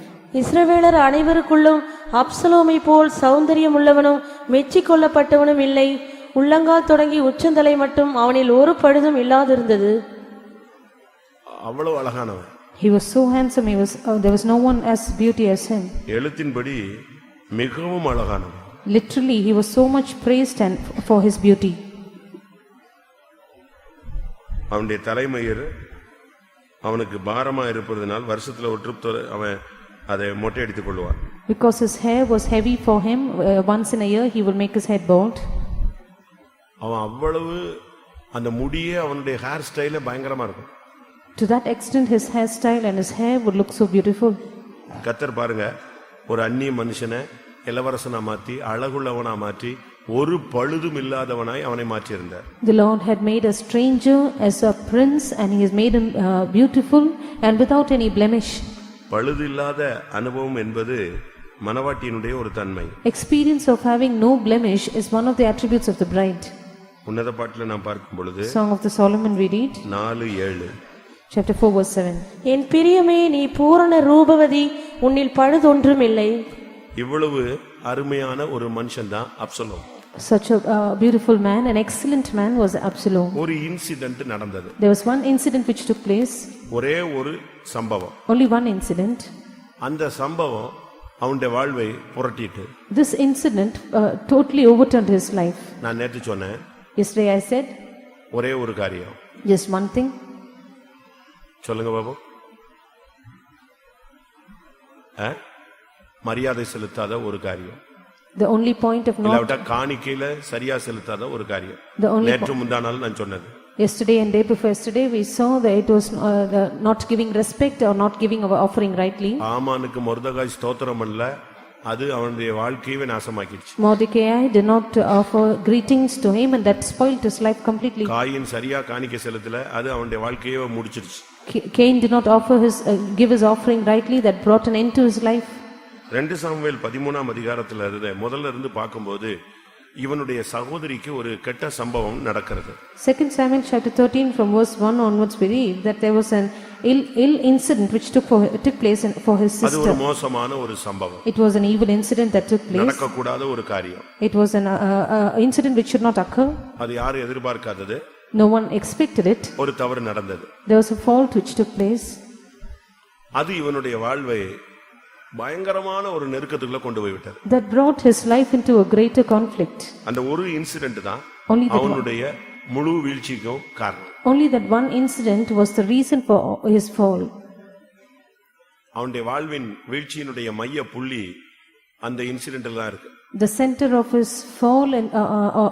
இஸ்ரவேலர் அனைவருக்குள்ளும் அப்சலோமை போல் சௌந்தரியம் உள்ளவனும் மெச்சிக் கொள்ளப்பட்டவனும் இல்லை. உள்ளங்கால் தொடங்கி உச்சந்தலை மட்டும் அவனில் ஒரு பழுதும் இல்லாதிருந்தது. அவ்வளவு அழகானவன். He was so handsome. There was no one as beauty as him. எழுத்தின்படி மிகவும் அழகானவன். Literally, he was so much praised and for his beauty. அவனுடைய தலைமயிர் அவனுக்கு பாரமா இருப்பதனால் வருஷத்துல ஒரு ட்ரிப் அவன் அதை மொட்டை அடித்துக் கொள்வான். Because his hair was heavy for him, once in a year he will make his head bald. அவன் அவ்வளவு அந்த முடியே அவனுடைய ஹேர் ஸ்டைலே பயங்கரமா இருக்கும். To that extent his hairstyle and his hair would look so beautiful. கர்த்தர் பாருங்க, ஒரு அந்நிய மனுஷனை இளவரசனா மாத்தி அழகுள்ளவனா மாற்றி ஒரு பழுதும் இல்லாதவனாய் அவனை மாற்றியிருந்தார். The Lord had made a stranger as a prince and he has made him beautiful and without any blemish. பழுது இல்லாத அனுபவம் என்பது மணவாட்டியினுடைய ஒரு தன்மை. Experience of having no blemish is one of the attributes of the bride. உன்னத பாட்டுல நாம் பார்க்கும் பொழுது Song of the Solomon we read 4:7 chapter 4 verse 7. என் பிரியமே நீ பூரண ரூபவதி, உன்னில் பழுதொன்றும் இல்லை. இவ்வளவு அருமையான ஒரு மனுஷன் தான் Absalom. Such a beautiful man, an excellent man was Absalom. ஒரு இன்சிடென்ட் நடந்தது. There was one incident which took place. ஒரே ஒரு சம்பவம். Only one incident. அந்த சம்பவம் அவனுடைய வாழ்வை புரட்டிட்டு. This incident totally overturned his life. நான் நேத்து சொன்னேன். Yesterday I said. ஒரே ஒரு காரியம். Just one thing. சொல்லுங்க பாபு. மரியாதை செலுத்தாத ஒரு காரியம். The only point of not. இல்லாவிட்டா காணிக்கையில சரியா செலுத்தாத ஒரு காரியம். நேற்று முந்தானாலும் நான் சொன்னது. Yesterday and day before yesterday we saw that it was not giving respect or not giving our offering rightly. ஆமானுக்கு மொர்தெகாய் ஸ்தோத்திரம் பண்ணல, அது அவனுடைய வாழ்க்கையவே நாசமாக்கிடுச்சு. Mordecai did not offer greetings to him and that spoiled his life completely. Coin சரியா காணிக்கை செலுத்தல, அது அவனுடைய வாழ்க்கையே முடிச்சிடுச்சு. Cain did not offer give his offering rightly, that brought an end to his life. 2 Samuel 13ஆம் அதிகாரத்துல முதல்ல இருந்து பார்க்கும்போது இவனுடைய சகோதரிக்கு ஒரு கெட்ட சம்பவம் நடக்கிறது. 2 Samuel chapter 13 from verse 1 onwards we read that there was an ill incident which took place for his sister. அது ஒரு மோசமான ஒரு சம்பவம். It was an evil incident that took place. நடக்க கூடாத ஒரு காரியம். It was an incident which should not occur. அது யாரும் எதிர்பார்க்காதது. No one expected it. ஒரு தவறு நடந்தது. There was a fault which took place. அது இவனுடைய வாழ்வை பயங்கரமான ஒரு நெருக்கத்துக்குள்ள கொண்டு போய் விட்டது. That brought his life into a greater conflict. அந்த ஒரு இன்சிடென்ட் தான் அவனுடைய முழு வீழ்ச்சிக்கும் காரணம். Only that one incident was the reason for his fall. அவனுடைய வாழ்வின் வீழ்ச்சியினுடைய மைய புள்ளி அந்த இன்சிடென்ட்ல தான் இருக்கு. The center of his fall and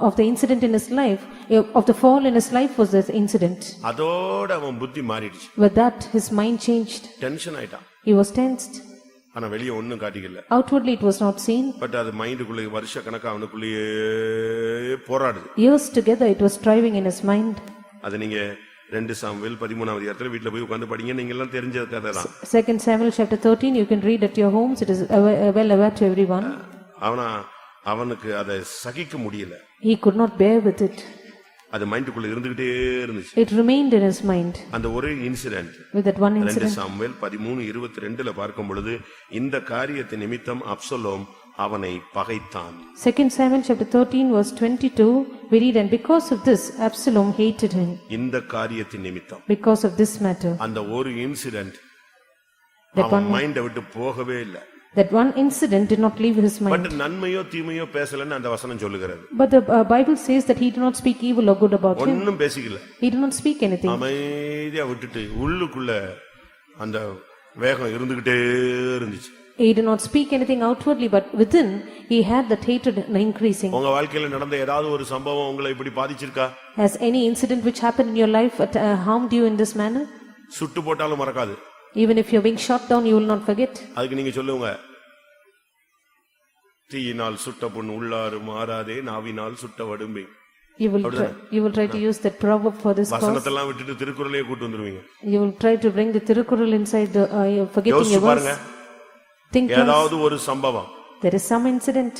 of the incident in his life, of the fall in his life was this incident. அதோட அவன் புத்தி மாறிடுச்சு. With that his mind changed. Tension ஆயிட்டான். He was tensed. ஆனா வெளிய ஒண்ணும் காட்டிக்கல. Outwardly it was not seen. But அது மைண்டுக்குள்ள வருஷ கணக்கா அவனுக்குள்ளேயே போராடுது. Years together it was striving in his mind. அது நீங்க 2 சாமுவேல் 13ஆம் அதிகாரத்துல வீட்ல போய் உட்கார்ந்து படிங்க, நீங்க எல்லாம் தெரிஞ்ச கதை தான். 2 Samuel chapter 13 you can read at your homes, it is well aware to everyone. அவனுக்கு அதை சகிக்க முடியல. He could not bear with it. அது மைண்டுக்குள்ள இருந்துகிட்டே இருந்துச்சு. It remained in his mind. அந்த ஒரு incident. With that one incident. 2 Samuel 13:22ல பார்க்கும் பொழுது இந்த காரியத்தின் நிமித்தம் அப்சலோம் அவனை பகைத்தான். 2 Samuel chapter 13 verse 22 we read, and because of this Absalom hated him. இந்த காரியத்தின் நிமித்தம். Because of this matter. அந்த ஒரு இன்சிடென்ட் that அவன் மைண்டை விட்டு போகவே இல்லை. That one incident did not leave his mind. But நன்மையோ தீமையோ பேசலன்னு அந்த வசனம் சொல்லுகிறது. But the Bible says that he did not speak evil or good about him. ஒண்ணும் பேசிக்கல. He did not speak anything. அமைதியா விட்டுட்டு உள்ளுக்குள்ள அந்த வேகம் இருந்துகிட்டே இருந்துச்சு. He did not speak anything outwardly, but within he had that hatred increasing. உங்க வாழ்க்கையில நடந்த ஏதாவது ஒரு சம்பவம் உங்களை இப்படி பாதிச்சிருக்கா? Has any incident which happened in your life harmed you in this manner? சுட்டு போட்டாலும் மறக்காது. Even if you're being shot down, you will not forget. அதுக்கு நீங்க சொல்லுங்க, தீயினால் சுட்ட புண் உள்ளாறு மாறாதே, நாவினால் சுட்ட வடும்பை. You will try to use that proverb for this cause. வசனத்தெல்லாம் விட்டுட்டு திருக்குறளையே கூட்டி வந்துருவீங்க. You will try to bring the Tirukkural inside the forgetting your words. Think ஏதாவது ஒரு சம்பவம். There is some incident.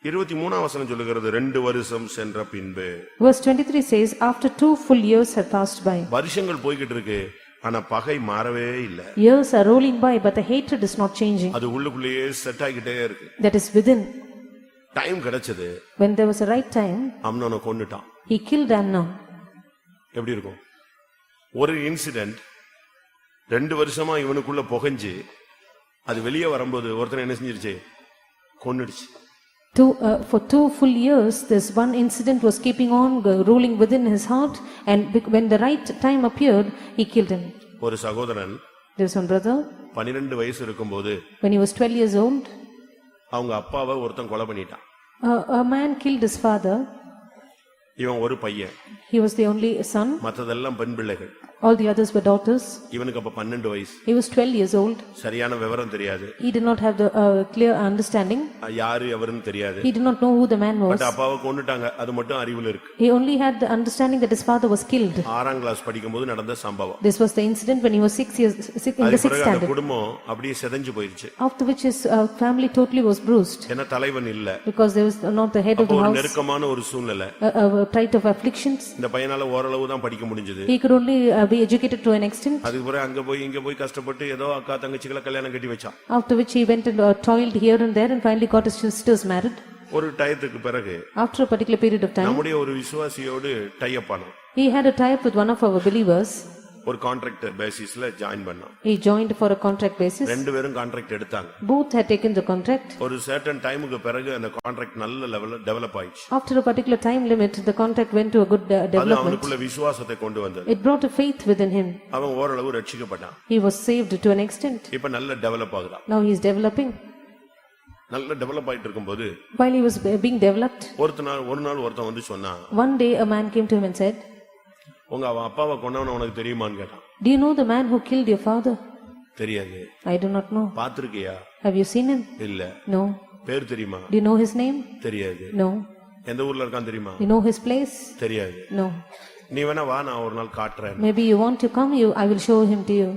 23ஆம் வசனம் சொல்லுகிறது 2 வருஷம் சென்ற பின்பு. Verse 23 says after 2 full years have passed by. வருஷங்கள் போய்கிட்டு இருக்கு, ஆனா பகை மாறவே இல்ல. Years are rolling by, but the hatred is not changing. அது உள்ளுக்குள்ளேயே செட் ஆகிட்டே இருக்கு. That is within. டைம் கிடைச்சது. When there was a right time, அம்னோனை கொன்னுட்டான். he killed Amnon. எப்படி இருக்கும்? ஒரு இன்சிடென்ட் 2 வருஷமா இவனுக்குள்ள புகஞ்சு அது வெளியே வரும்போது ஒருத்தன் என்ன செஞ்சிருச்சு? கொன்னுடுச்சு. For 2 full years, this one incident was keeping on ruling within his heart, and when the right time appeared, he killed him. ஒரு சகோதரன், There was one brother, 12 வயசு இருக்கும்போது when he was 12 years old, அவங்க அப்பாவை ஒருத்தன் கொலை பண்ணிட்டான். a man killed his father. இவன் ஒரு பையன், He was the only son, மத்ததெல்லாம் பெண் பிள்ளைகள். all the others were daughters. இவனுக்கு அப்ப 12 வயசு. He was 12 years old. சரியான விவரம் தெரியாது, He did not have the clear understanding. யாரு எவருன்னு தெரியாது. He did not know who the man was. But அப்பாவை கொன்னுட்டாங்க, அது மட்டும் அறிவுல இருக்கு. He only had the understanding that his father was killed. 6ஆம் கிளாஸ் படிக்கும்போது நடந்த சம்பவம். This was the incident when he was 6 years in the அதுக்கு 6th பிறகு அந்த standard. குடும்பம் அப்படியே செதஞ்சு போயிருச்சு. After which his family totally was bruised ஏன்னா தலைவன் இல்ல. because there was not the head of அப்போ the ஒரு house. நெருக்கமான ஒரு சூழ்நிலை. A plight of afflictions. இந்த பையனால ஓரளவு தான் படிக்க முடிஞ்சது. He could only be educated to an extent. அதுக்கு பிறகு அங்க போய் இங்க போய் கஷ்டப்பட்டு ஏதோ அக்கா தங்கச்சிகளை கல்யாணம் கட்டி வச்சான். After which he went and toiled here and there and finally got his sisters married. ஒரு டயத்துக்கு பிறகு After a particular period of time, நம்முடைய ஒரு விசுவாசியோடு டை அப் ஆனோம். he had a tie-up with one of our believers. ஒரு கான்ட்ராக்ட் பேசிஸ்ல ஜாயின் பண்ணோம். He joined for a contract basis. ரெண்டு பேரும் கான்ட்ராக்ட் எடுத்தாங்க. Both had taken the contract. ஒரு சர்டன் டைமுக்கு பிறகு அந்த கான்ட்ராக்ட் நல்ல லெவல்ல டெவலப் ஆயிடுச்சு. After a particular time limit, the contract went to a good அது development. அவனுக்குள்ள விசுவாசத்தை கொண்டு வந்தது. It brought a faith within him. அவன் ஓரளவு ரட்சிக்கப்பட்டான். He was saved to an extent. இப்ப நல்ல டெவலப் ஆகுறான். Now he is developing. நல்ல டெவலப் ஆயிட்டு இருக்கும்போது While he was being developed, ஒரு நாள் ஒருத்தன் வந்து சொன்னான், one day a man came to him and said, உங்க அப்பாவை கொன்னவன உனக்கு தெரியுமான்னு கேட்டான். "Do you know the man who killed your father?" தெரியாது. "I do not know." பாத்திருக்கியா? "Have you seen him?" இல்ல. "No." பேர் தெரியுமா? "Do you know his name?" தெரியாது. "No." எந்த ஊர்ல இருக்கான் தெரியுமா? "You know his place?" தெரியாது. "No." நீ வேணா வா, நான் ஒரு நாள் காட்டுறேன். "Maybe you want to come, I will show him to you."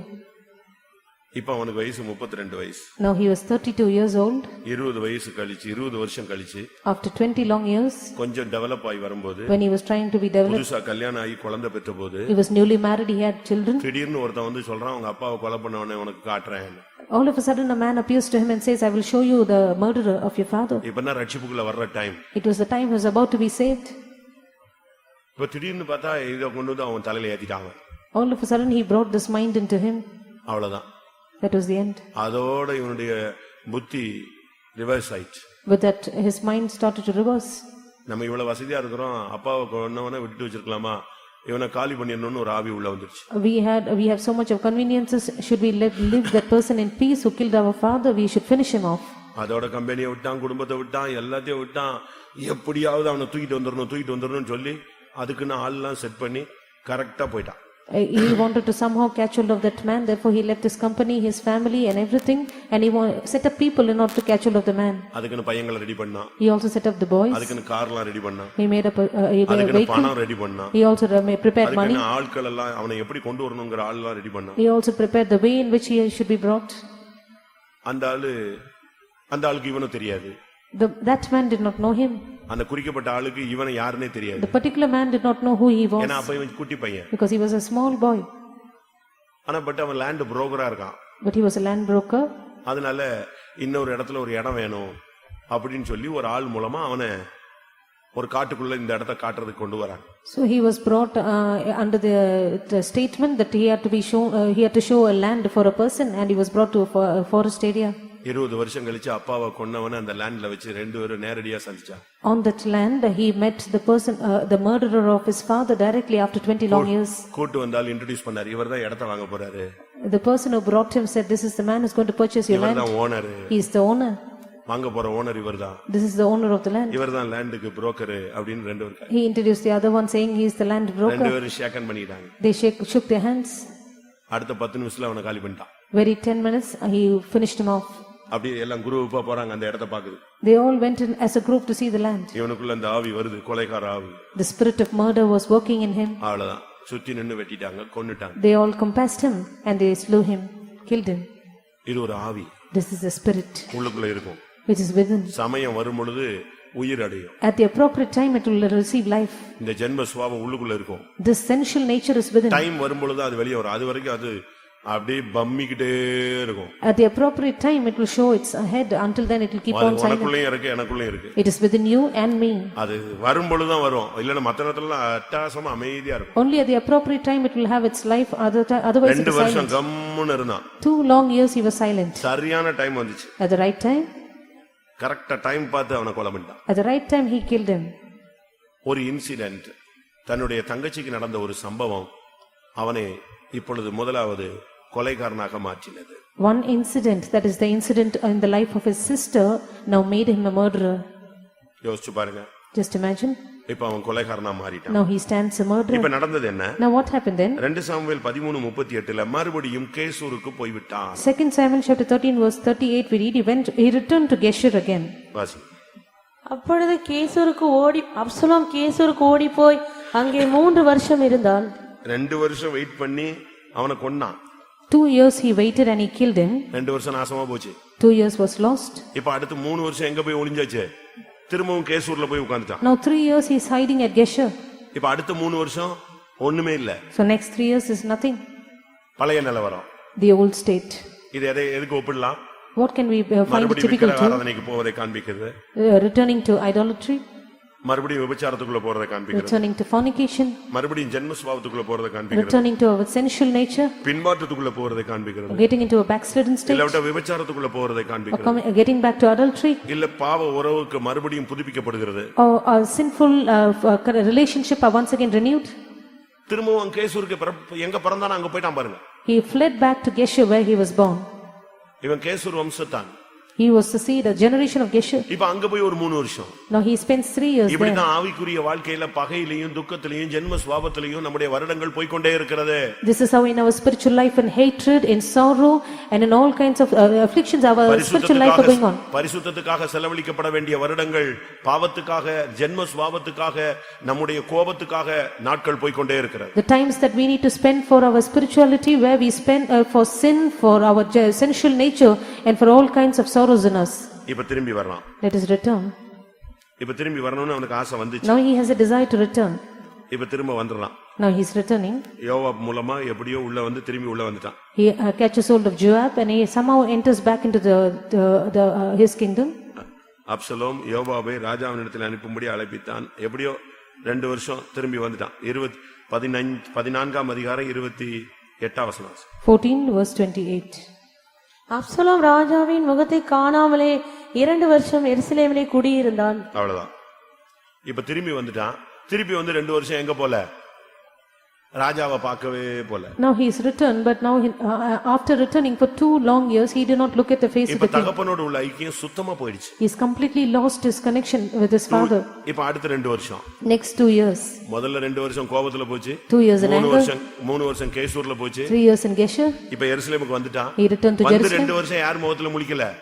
இப்ப அவனுக்கு வயசு 32 வயசு. Now he was 32 years old. 20 வருஷம் கழிச்சு After 20 long years, கொஞ்சம் டெவலப் ஆகி வரும்போது, when he was trying to be developed, புதுசா கல்யாணம் ஆகி குழந்தை பெற்ற போது, he was newly married, he had children. திடீர்னு ஒருத்தன் வந்து சொல்றான், உங்க அப்பாவை கொலை பண்ணவனே உனக்கு காட்டுறேன். All of a sudden a man appears to him and says, "I will show you the murderer of your father." இப்பதான் ரட்சிப்புக்குள்ள வர்ற time. It was the time he was about to be saved. இப்ப திடீர்னு பார்த்தா இதை கொண்டு வந்து அவன் தலையில ஏத்திட்டாங்க. All of a sudden he brought this mind into him. அவ்வளவுதான். That was the end. அதோட இவனுடைய புத்தி ரிவர்ஸ் ஆயிடுச்சு. With that his mind started to reverse. நம்ம இவ்வளவு வசதியா இருக்கிறோம், அப்பாவை கொன்னவனை விட்டுட்டு வச்சிருக்கலாமா, இவனை காலி பண்ணிடணும்னு ஒரு ஆவி உள்ள வந்துருச்சு. We have so much of conveniences. Should we leave that person in peace who killed our father? We should finish him off. அதோட கம்பெனியை விட்டான், குடும்பத்தை விட்டான், எல்லாத்தையும் விட்டான். எப்படியாவது அவனை தூக்கிட்டு வந்துடணும்னு சொல்லி அதுக்குன்னு ஆள்லாம் செட் பண்ணி கரெக்டா போயிட்டான். He wanted to somehow catch hold of that man. Therefore he left his company, his family and everything, and he set up people in order to catch hold of the man. அதுக்குன்னு பையங்களை ரெடி பண்ணான். He also set up the boys. அதுக்குன்னு கார்லாம் ரெடி பண்ணான். He made up a அதுக்குன்னு vehicle. பணம் ரெடி பண்ணான். He also prepared money. அதுக்குன்னு ஆட்கள் எல்லாம் அவனை எப்படி கொண்டு வரணும்ங்கற ஆள்லாம் ரெடி பண்ணான். He also prepared the way in which he should be brought. அந்த ஆளுக்கு இவனும் தெரியாது. That man did not know him. அந்த குறிக்கப்பட்ட ஆளுக்கு இவனை யாருன்னே தெரியாது. The particular man did not know who he was. ஏன்னா அப்ப இவன் குட்டி பையன். Because he was a small boy. ஆனா பட் அவன் லேண்ட் புரோக்கரா இருக்கான். But he was a land broker. அதனால இன்னொரு இடத்துல ஒரு இடம் வேணும் அப்படின்னு சொல்லி ஒரு ஆள் மூலமா அவனை ஒரு காட்டுக்குள்ள இந்த இடத்தை காட்டுறதுக்கு கொண்டு வராங்க. So he was brought under the statement that he had to be shown, he had to show a land for a person, and he was brought to a forest area. 20 வருஷம் கழிச்சு அப்பாவை கொன்னவன அந்த லேண்ட்ல வச்சு ரெண்டு பேரும் நேரடியா சந்திச்சான். On that land he met the person, the murderer of his father directly after 20 long years. கூட்டு வந்தால் இன்ட்ரோ듀ce பண்ணார். இவர்தான் இடத்தை வாங்க போறாரு. The person who brought him said, "This is the man who's going to purchase your land." இவர்தான் owner. He is the owner. வாங்க போற ஓனர் இவர்தான். This is the owner of the land. இவர்தான் லேண்டுக்கு புரோக்கர் அப்படின்னு ரெண்டு பேரும். He introduced the other one saying he is the land broker. ரெண்டு பேரும் ஷேக் ஹேண்ட் பண்ணிட்டாங்க. They shook their hands. அடுத்த 10 நிமிஷத்துல அவனை காலி பண்ணிட்டான். Very 10 minutes he finished him off. அப்படியே எல்லாம் குரூப்பா போறாங்க அந்த இடத்தை பாக்குது. They all went in as a group to see the land. இவனுக்குள்ள அந்த ஆவி வருது, கொலைகார ஆவி. The spirit of murder was working in him. அவ்வளவுதான், சுத்தி நின்னு வெட்டிட்டாங்க, கொன்னுட்டாங்க. They all compassed him and they slew him, killed him. இது ஒரு ஆவி. This is a spirit உள்ளுக்குள்ள இருக்கும். which is within. சமயம் வரும் பொழுது உயிர் அடையும். At the appropriate time it will receive life. இந்த ஜென்ம சுபாவம் உள்ளுக்குள்ள இருக்கும். This sensual nature is within. Time வரும் பொழுது அது வெளியே வரும். அது வரைக்கும் அது அப்படியே பம்மிக்கிட்டே இருக்கும். At the appropriate time it will show its head. Until then it will keep on silent. உனக்குள்ளேயும் இருக்கு, எனக்குள்ளேயும் இருக்கு. It is within you and me. அது வரும் பொழுது தான் வரும். இல்லன்னா மத்த நேரத்துல அட்டாசமா அமைதியா இருக்கும். Only at the appropriate time it will have its life. Otherwise it 2 is வருஷம் silent. கம்முன்னு இருந்தான். 2 long years he was silent. சரியான டைம் வந்துச்சு. At the right time, கரெக்டா டைம் பார்த்து அவனை கொலை பண்ணிட்டான். at the right time he killed him. ஒரு இன்சிடென்ட், தன்னுடைய தங்கச்சிக்கு நடந்த ஒரு சம்பவம் அவனை இப்பொழுது முதலாவது கொலைகாரனாக மாற்றினது. One incident, that is the incident in the life of his sister, now made him a murderer. யோசிச்சு பாருங்க. Just imagine. இப்ப அவன் கொலைகாரனா மாறிட்டான். Now he stands a murderer. இப்ப நடந்தது என்ன? Now what happened then? 2 Samuel 13:38 மறுபடியும் கேசூருக்கு போய்விட்டான். 2 Samuel chapter 13 verse 38 we read he returned to Geshur again. வாசி. அப்பொழுது அப்சலோம் கேசூருக்கு ஓடி போய் அங்கே 3 வருஷம் இருந்தான். 2 வருஷம் வெயிட் பண்ணி அவனை கொன்னான். 2 years he waited and he killed him. 2 வருஷம் நாசமா போச்சு. 2 years was lost. இப்ப அடுத்து 3 வருஷம் எங்க போய் ஒளிஞ்சாச்சு? திரும்பவும் கேசூர்ல போய் உட்கார்ந்துட்டான். Now 3 years he is hiding at Geshur. இப்ப அடுத்த 3 வருஷம் ஒண்ணுமே இல்ல. So next 3 years is nothing. பழைய நிலவரம். The old state. இது எதுக்கு ஒப்பிடலாம்? What can we find மறுபடியும் typical to? ஆராதனைக்கு போவதை காண்பிக்கிறது. Returning to idolatry. மறுபடியும் விபச்சாரத்துக்குள்ள போறதை காண்பிக்கிறது. Returning to fornication. மறுபடியும் ஜென்ம சுபாவத்துக்குள்ள போறதை காண்பிக்கிறது. Returning to our sensual nature. பின்மாற்றத்துக்குள்ள போறதை காண்பிக்கிறது. Getting into a backslidden state. இல்ல விபச்சாரத்துக்குள்ள போறதை காண்பிக்கிறது. Getting back to adultery. இல்ல பாவ உறவுக்கு மறுபடியும் புதுப்பிக்கப்படுகிறது. Or a sinful relationship are once again renewed. திரும்பவும் கேசூருக்கு எங்க பிறந்தானோ அங்க போய்ட்டான் பாருங்க. He fled back to Geshur where he was born. இவன் கேசூர் வம்சத்தான். He was the seed, a generation of Geshur. இப்ப அங்க போய் ஒரு 3 வருஷம். Now he spends 3 years there. இப்படி தான் ஆவிக்குரிய வாழ்க்கையில பகையிலயும் துக்கத்திலயும் ஜென்ம சுபாவத்திலயும் நம்முடைய வருடங்கள் போய் கொண்டே இருக்கிறது. This is how in our spiritual life, in hatred, in sorrow and in all kinds of afflictions our spiritual life are going on. பரிசுத்தத்துக்காக செலவழிக்கப்பட வேண்டிய வருடங்கள் பாவத்துக்காக ஜென்ம சுபாவத்துக்காக நம்முடைய கோபத்துக்காக நாட்கள் போய் கொண்டே இருக்கிறது. The times that we need to spend for our spirituality, where we spend for sin, for our sensual nature and for all kinds of sorrows in us. இப்ப திரும்பி வரலாம். Let us return. இப்ப திரும்பி வரணும்னு அவனுக்கு ஆசை வந்துச்சு. Now he has a desire to return. இப்ப திரும்ப வந்துறலாம். Now he is returning. யோவாப் மூலமா எப்படியோ உள்ள வந்து திரும்பி உள்ள வந்துட்டான். He catches hold of Joab and he somehow enters back into his kingdom. Absalom யோவாபை ராஜாவினிடத்தில் அனுப்பும்படி அழைப்பித்தான். எப்படியோ 2 வருஷம் திரும்பி வந்துட்டான். 14ஆம் அதிகாரம் 28ஆம் வசனம். 14 verse 28. அப்சலோம் ராஜாவின் முகத்தை காணாமலே 2 வருஷம் எருசலேமிலே குடியிருந்தான். அவ்வளவுதான். இப்ப திரும்பி வந்துட்டான். திருப்பி வந்து 2 வருஷம் எங்க போல? ராஜாவை பார்க்கவே போல. Now he is returned, but now after returning for 2 long years he did not look at the face of the king. இப்ப தகப்பனோட உள்ள ஐக்கியம் சுத்தமா போயிடுச்சு. He is completely lost his connection with his father. இப்ப அடுத்த 2 வருஷம். Next 2 years. முதல்ல 2 வருஷம் கோபத்துல போச்சு. 2 years in anger. 3 வருஷம் கேசூர்ல போச்சு. 3 years in Geshur. இப்ப எருசலேமுக்கு வந்துட்டான். He returned to Jerusalem. 2 வருஷம் யார் முகத்துல முழிக்கல?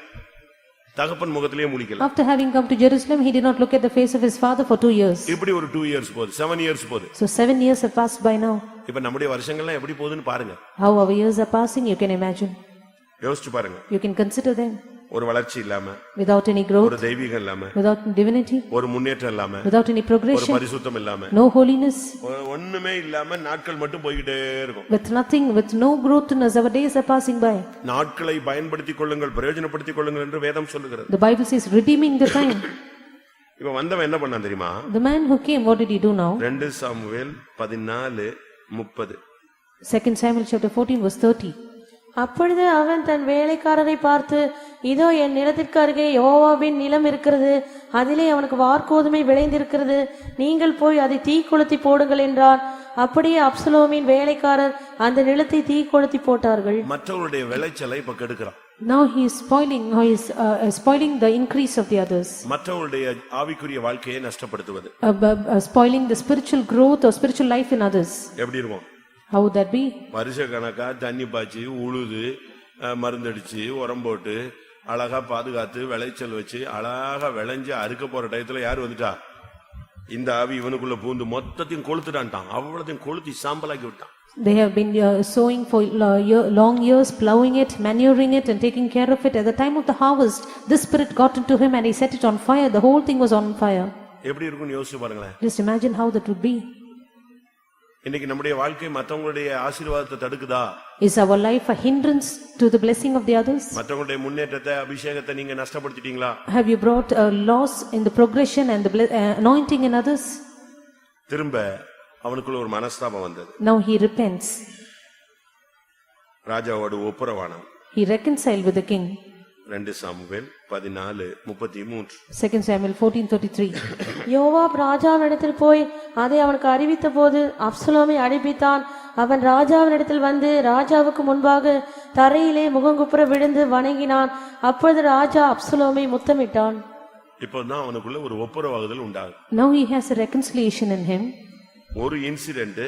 தகப்பன் முகத்திலே முழிக்கல. After having come to Jerusalem he did not look at the face of his father for 2 years. இப்படி ஒரு 2 years போகுது. 7 years போகுது. So 7 years have passed by now. இப்ப நம்முடைய வருஷங்கள்லாம் எப்படி போகுதுன்னு பாருங்க. How our years are passing, you can imagine. யோசிச்சு பாருங்க. You can consider them. ஒரு வளர்ச்சி இல்லாம, without any growth, ஒரு தெய்வீகம் இல்லாம, without divinity, ஒரு முன்னேற்றம் இல்லாம, without any ஒரு progression, பரிசுத்தம் இல்லாம, no holiness, ஒண்ணுமே இல்லாம நாட்கள் மட்டும் போயிட்டே இருக்கும். with nothing, with no growth in us, our days are passing by. நாட்களை பயன்படுத்திக் கொள்ளுங்கள், பிரயோஜனப்படுத்திக் கொள்ளுங்கள் என்று வேதம் சொல்லுகிறது. The Bible says redeeming the time. இப்ப வந்தவன் என்ன பண்ணான் தெரியுமா? The man who came, what did he do now? 2 Samuel 14:30. 2 Samuel chapter 14 verse 30. அப்பொழுது அவன் தன் வேலைக்காரரை பார்த்து, இதோ என் நிலத்திற்கு அருகே யோவாபின் நிலம் இருக்கிறது, அதிலே அவனுக்கு வார்கோதுமை விளைந்திருக்கிறது, நீங்கள் போய் அதை தீ கொளுத்தி போடுங்கள் என்றான். அப்படியே அப்சலோமின் வேலைக்காரர் அந்த நிலத்தை தீ கொளுத்தி போட்டார்கள். மற்றவருடைய விளைச்சலை இப்ப கெடுக்கிறான். Now he is spoiling the increase of the others. மற்றவருடைய ஆவிக்குரிய வாழ்க்கையை நஷ்டப்படுத்துவது. Spoiling the spiritual growth or spiritual life in others. எப்படி இருக்கும்? How would that be? வருஷ கணக்கா தண்ணி பாய்ச்சி உழுது மருந்தடிச்சு உரம் போட்டு அழகா பாதுகாத்து விளைச்சல் வச்சு அழகா விளைஞ்சு அறுக்க போற டயத்துல யாரு வந்துட்டா? இந்த ஆவி இவனுக்குள்ள பூந்து மொத்தத்தையும் கொளுத்துட்டான்ட்டான். அவ்வளத்தையும் கொளுத்தி சாம்பலாக்கி விட்டான். They have been sowing for long years, plowing it, manuring it and taking care of it. At the time of the harvest, this spirit got into him and he set it on fire. The whole thing was on fire. எப்படி இருக்கும்னு யோசிச்சு பாருங்களேன். Just imagine how that would be. இன்னைக்கு நம்முடைய வாழ்க்கை மற்றவங்களுடைய ஆசீர்வாதத்தை தடுக்குதா? Is our life a hindrance to the blessing of the others? மற்றவங்களுடைய முன்னேற்றத்தை அபிஷேகத்தை நீங்க நஷ்டப்படுத்திட்டீங்களா? Have you brought a loss in the progression and the anointing in others? திரும்ப அவனுக்குள்ள ஒரு மனஸ்தாபம் வந்தது. Now he repents. ராஜாவோடு ஒப்புரவானான். He reconciled with the king. 2 Samuel 14:33. 2 Samuel 14:33. யோவாப் ராஜாவினிடத்தில் போய் அதை அவனுக்கு அறிவித்த போது அப்சலோமை அழைப்பித்தான். அவன் ராஜாவினிடத்தில் வந்து ராஜாவுக்கு முன்பாக தரையிலே முகங்குப்புற விழுந்து வணங்கினான். அப்பொழுது ராஜா அப்சலோமை முத்தமிட்டான். இப்பதான் அவனுக்குள்ள ஒரு ஒப்புரவாகுதல் உண்டாகுது. Now he has a reconciliation in him. ஒரு இன்சிடென்ட்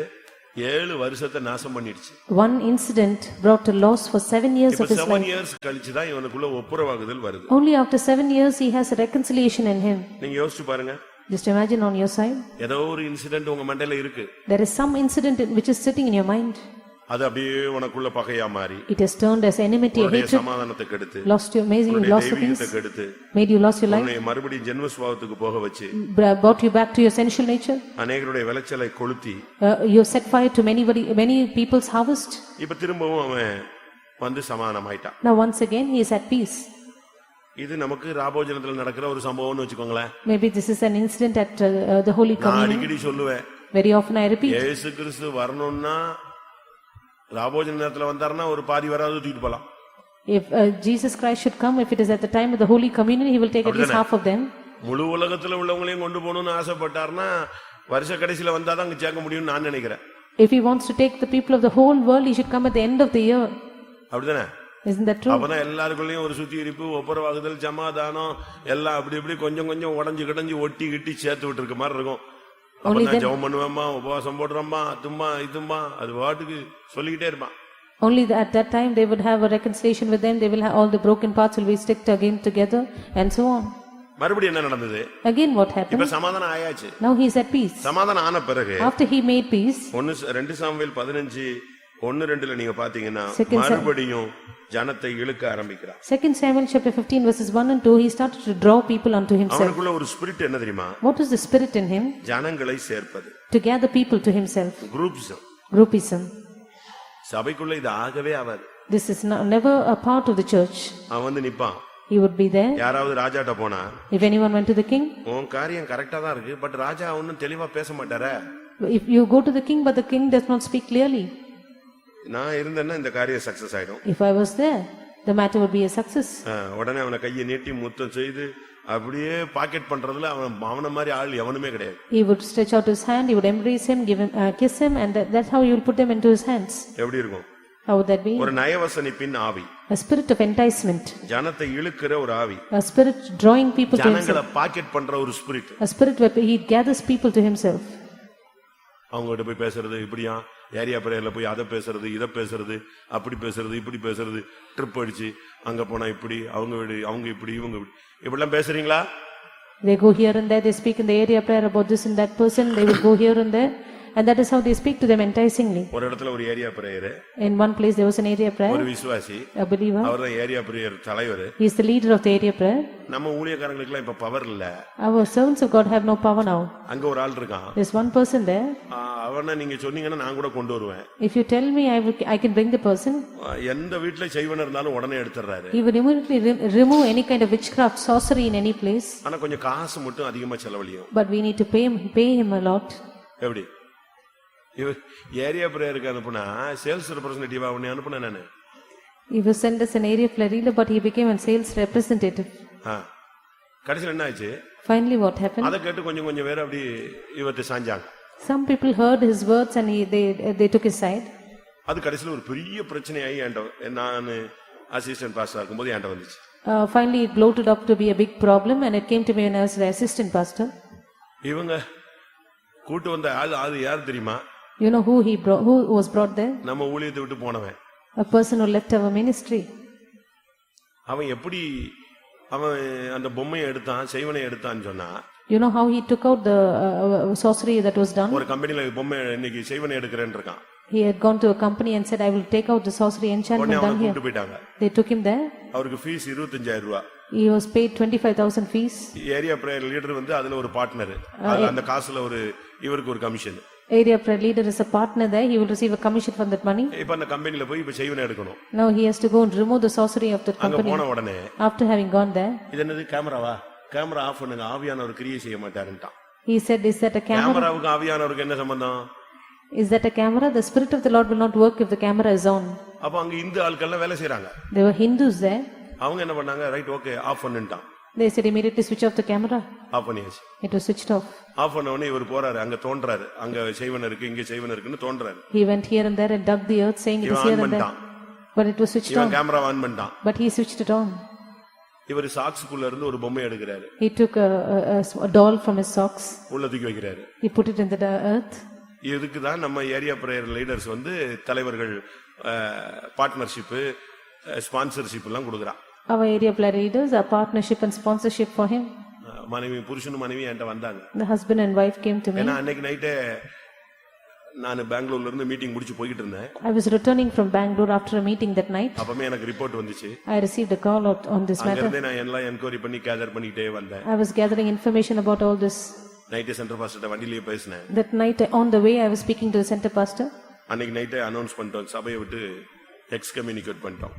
7 வருஷத்தை நாசம் பண்ணிடுச்சு. One incident brought a loss for 7 years இப்ப of his 7 life. இயர்ஸ் கழிச்சு தான் இவனுக்குள்ள ஒப்புரவாகுதல் வருது. Only after 7 years he has a reconciliation in him. நீங்க யோசிச்சு பாருங்க. Just imagine on your side. ஏதோ ஒரு இன்சிடென்ட் உங்க மண்டையில இருக்கு. There is some incident which is sitting in your mind. அது அப்படியே உனக்குள்ள பகையா மாறி It has turned as enmity, உன்னுடைய hatred, சமாதானத்தை கெடுத்து lost your amazing, உன்னுடைய lost your தெய்வீகத்தை peace, கெடுத்து made you lost your life, உன்னை மறுபடியும் ஜென்ம சுபாவத்துக்கு போக வச்சு brought you back to your sensual nature. அநேகருடைய விளைச்சலை கொளுத்தி You set fire to many people's harvest. இப்ப திரும்பவும் அவன் வந்து சமாதானமாயிட்டான். Now once again he is at peace. இது நமக்கு ராபோஜனத்துல நடக்கிற ஒரு சம்பவம்னு வச்சுக்கோங்களேன். Maybe this is an incident at the Holy நான் Communion. அடிக்கடி சொல்லுவேன், Very often I repeat, இயேசு கிறிஸ்து வரணும்னா ராபோஜன நேரத்துல வந்தாருன்னா ஒரு பாதி வராது தூக்கிட்டு போலாம். if Jesus Christ should come, if it is at the time of the Holy Communion, he will take at least half of them. முழு உலகத்துல உள்ளவங்களையும் கொண்டு போகணும்னு ஆசைப்பட்டாருன்னா வருஷ கடைசியில வந்தாதான் அங்க சேர்க்க முடியும்னு நான் நினைக்கிறேன். If he wants to take the people of the whole world, he should come at the end of the year. அப்படிதானே? Isn't that true? அப்பதான் எல்லாருக்குள்ளயும் ஒரு சுத்திகரிப்பு, ஒப்புரவாகுதல், சமாதானம் எல்லாம் அப்படி இப்படி கொஞ்சம் கொஞ்சம் உடஞ்சு கிடஞ்சு ஒட்டி கிட்டி சேர்த்து விட்டு இருக்க மாதிரி இருக்கும். அப்பதான் ஜெபம் பண்ணுவேம்மா, உபவாசம் போடுறோம்மா, அதுமா இதுமா, அது வாட்டுக்கு சொல்லிக்கிட்டே இருப்பான். Only at that time they would have a reconciliation with them. They will have all the broken parts will be sticked again together and so on. மறுபடியும் என்ன நடந்தது? Again what இப்ப happened? சமாதானம் ஆயாச்சு. Now he is at peace. சமாதானம் ஆன பிறகு After he made peace, 2 Samuel 15:1-2 நீங்க பாத்தீங்கன்னா Second Sam- மறுபடியும் ஜனத்தை இழுக்க ஆரம்பிக்கிறான். 2 Samuel chapter 15 verses 1 and 2, he started to draw people unto himself. அவனுக்குள்ள ஒரு ஸ்பிரிட் என்ன தெரியுமா? What is the spirit in him? ஜனங்களை சேர்ப்பது, To gather people to himself. Groups. Groupism. சபைக்குள்ள இது ஆகவே ஆகாது. This is never a part of the church. அவன் வந்து நிப்பான். He would be there. யாராவது ராஜாட்ட போனா, If anyone went to the king, உன் காரியம் கரெக்டா தான் இருக்கு, பட் ராஜா ஒன்னும் தெளிவா பேச மாட்டாரே. if you go to the king but the king does not speak clearly, நான் இருந்தேன்னா இந்த காரியம் சக்சஸ் ஆயிடும். if I was there, the matter would be a success. உடனே அவனை கையை நீட்டி முத்தம் செய்து அப்படியே பாக்கெட் பண்றதுல அவன மாதிரி ஆள் எவனுமே கிடையாது. He would stretch out his hand, he would embrace him, give him, kiss him, and that's how you will put them into his hands. எப்படி இருக்கும்? How would that be? ஒரு நயவசனிப்பின் ஆவி, A spirit of enticement, ஜனத்தை இழுக்கிற ஒரு ஆவி, a spirit drawing people to himself, ஜனங்களை பாக்கெட் பண்ற ஒரு spirit. a spirit where he gathers people to himself. அவங்ககிட்ட போய் பேசுறது, இப்படியா ஏரியா பிரேயர்ல போய் அதை பேசுறது, இதை பேசுறது, அப்படி பேசுறது, இப்படி பேசுறது, ட்ரிப் அடிச்சு அங்க போனா இப்படி, அவங்க வீடு, அவங்க இப்படி, இவங்க இப்படி, இப்படிலாம் பேசுறீங்களா? They go here and there, they speak in the area prayer about this and that person, they will go here and there, and that is how they speak to them enticingly. ஒரு இடத்துல ஒரு area prayer, In one place there was an area ஒரு prayer, விசுவாசி, a believer, அவர்தான் ஏரியா பிரேயர் தலைவர். he is the leader of the area prayer. நம்ம ஊழியக்காரங்களுக்கு எல்லாம் இப்ப பவர் இல்ல. Our servants of God have no power now. அங்க ஒரு ஆள் இருக்கான், There's one person there. அவனை நீங்க சொன்னீங்கன்னா நான் கூட கொண்டு வருவேன். If you tell me, I can bring the person. எந்த வீட்டுல செய்வன இருந்தாலும் உடனே எடுத்துறாரு. He will immediately remove any kind of witchcraft, sorcery in any place. ஆனா கொஞ்சம் காசு மட்டும் அதிகமா செலவழியும். But we need to pay him a lot. எப்படி? ஏரியா பிரேயருக்கு அனுப்புனா சேல்ஸ் ரெப்ரசன்டேட்டிவா அவனை அனுப்புனா நானு. He was sent as an area prayer leader, but he became a sales representative. கடைசியில் என்ன ஆச்சு? Finally what happened? அதை கேட்டு கொஞ்சம் கொஞ்சம் பேர் அப்படி இவத்தை சாஞ்சாங்க. Some people heard his words and they took his side. அது கடைசியில் ஒரு பெரிய பிரச்சனையாகி நான் அசிஸ்டன்ட் பாஸ்டர் இருக்கும்போது என்கிட்ட வந்துச்சு. Finally it bloated up to be a big problem and it came to me when I was the assistant pastor. இவங்க கூட்டு வந்த ஆள் அது யார் தெரியுமா? You know who was brought there? நம்ம ஊழியத்தை விட்டு போனவன். A person who left our ministry. அவன் எப்படி அவன் அந்த பொம்மையை எடுத்தான், செய்வனை எடுத்தான்னு சொன்னா, You know how he took out the sorcery that was done? ஒரு கம்பெனில பொம்மை இன்னைக்கு செய்வனை எடுக்கிறேன்னு இருக்கான். He had gone to a company and said, I will take out the sorcery enchantment done here. கூட்டி போயிட்டாங்க. They took him there. அவருக்கு ஃபீஸ் 25,000 ரூபாய். He was paid 25,000 fees. Area prayer leader வந்து அதுல ஒரு பார்ட்னர். அந்த காசுல ஒரு இவருக்கு ஒரு commission. Area prayer leader is a partner there. He will receive a commission from that money. இப்ப அந்த கம்பெனில போய் இப்ப செய்வனை எடுக்கணும். Now he has to go and remove the sorcery of that அங்க company. போன உடனே After having gone there, இது என்னது கேமராவா? கேமரா ஆஃப் பண்ணுங்க, ஆவியானவர் கிரியை செய்ய மாட்டாருன்ட்டான். he said, is that a camera? கேமராவுக்கு ஆவியானவருக்கு என்ன சம்பந்தம்? Is that a camera? The spirit of the Lord will not work if the camera is on. அப்ப அங்க இந்து ஆட்கள்லாம் வேலை செய்றாங்க. There were Hindus there. அவங்க என்ன பண்ணாங்க? ரைட், ஓகே, ஆஃப் பண்ணுன்ட்டான். They said immediately switch off the camera. Off பண்ணியாச்சு. It was switched off. Off பண்ண உடனே இவர் போறாரு, அங்க தோன்றாரு, அங்க செய்வன இருக்கு, இங்க செய்வன இருக்குன்னு தோன்றாரு. He went here and there and dug the earth saying it is here and there. But it was switched இவன் on. கேமரா ஆன் பண்ணிட்டான். But he switched it on. இவர் சாக்ஸ்குள்ள இருந்து ஒரு பொம்மை எடுக்கிறாரு, He took a doll from his socks. உள்ள தூக்கி வைக்கிறாரு. He put it in the earth. இதுக்கு தான் நம்ம ஏரியா பிரேயர் லீடர்ஸ் வந்து தலைவர்கள் பார்ட்னர்ஷிப் ஸ்பான்சர்ஷிப் எல்லாம் கொடுக்குறான். Our area prayer leaders are partnership and sponsorship for him. மனைவி புருஷனும் மனைவி என்கிட்ட வந்தாங்க. The husband and wife came to me. ஏன்னா அன்னைக்கு நைட்டே நான் பெங்களூர்ல இருந்து மீட்டிங் முடிச்சு போயிட்டு இருந்தேன். I was returning from Bangalore after a meeting that night. அப்பவே எனக்கு ரிப்போர்ட் வந்துச்சு. I received a call out on this matter. அங்கேயே நான் எல்லாம் என்கொயரி பண்ணி கேதர் பண்ணிட்டே வந்தேன். I was gathering information about all this. நைட்டே சென்டர் பாஸ்டர்ட்ட வண்டியிலேயே பேசினேன். That night on the way I was speaking to the center pastor. அன்னைக்கு நைட்டே அனௌன்ஸ் பண்ணிட்டோம், சபையை விட்டு எக்ஸ்கம்யூனிகேட் பண்ணிட்டோம்.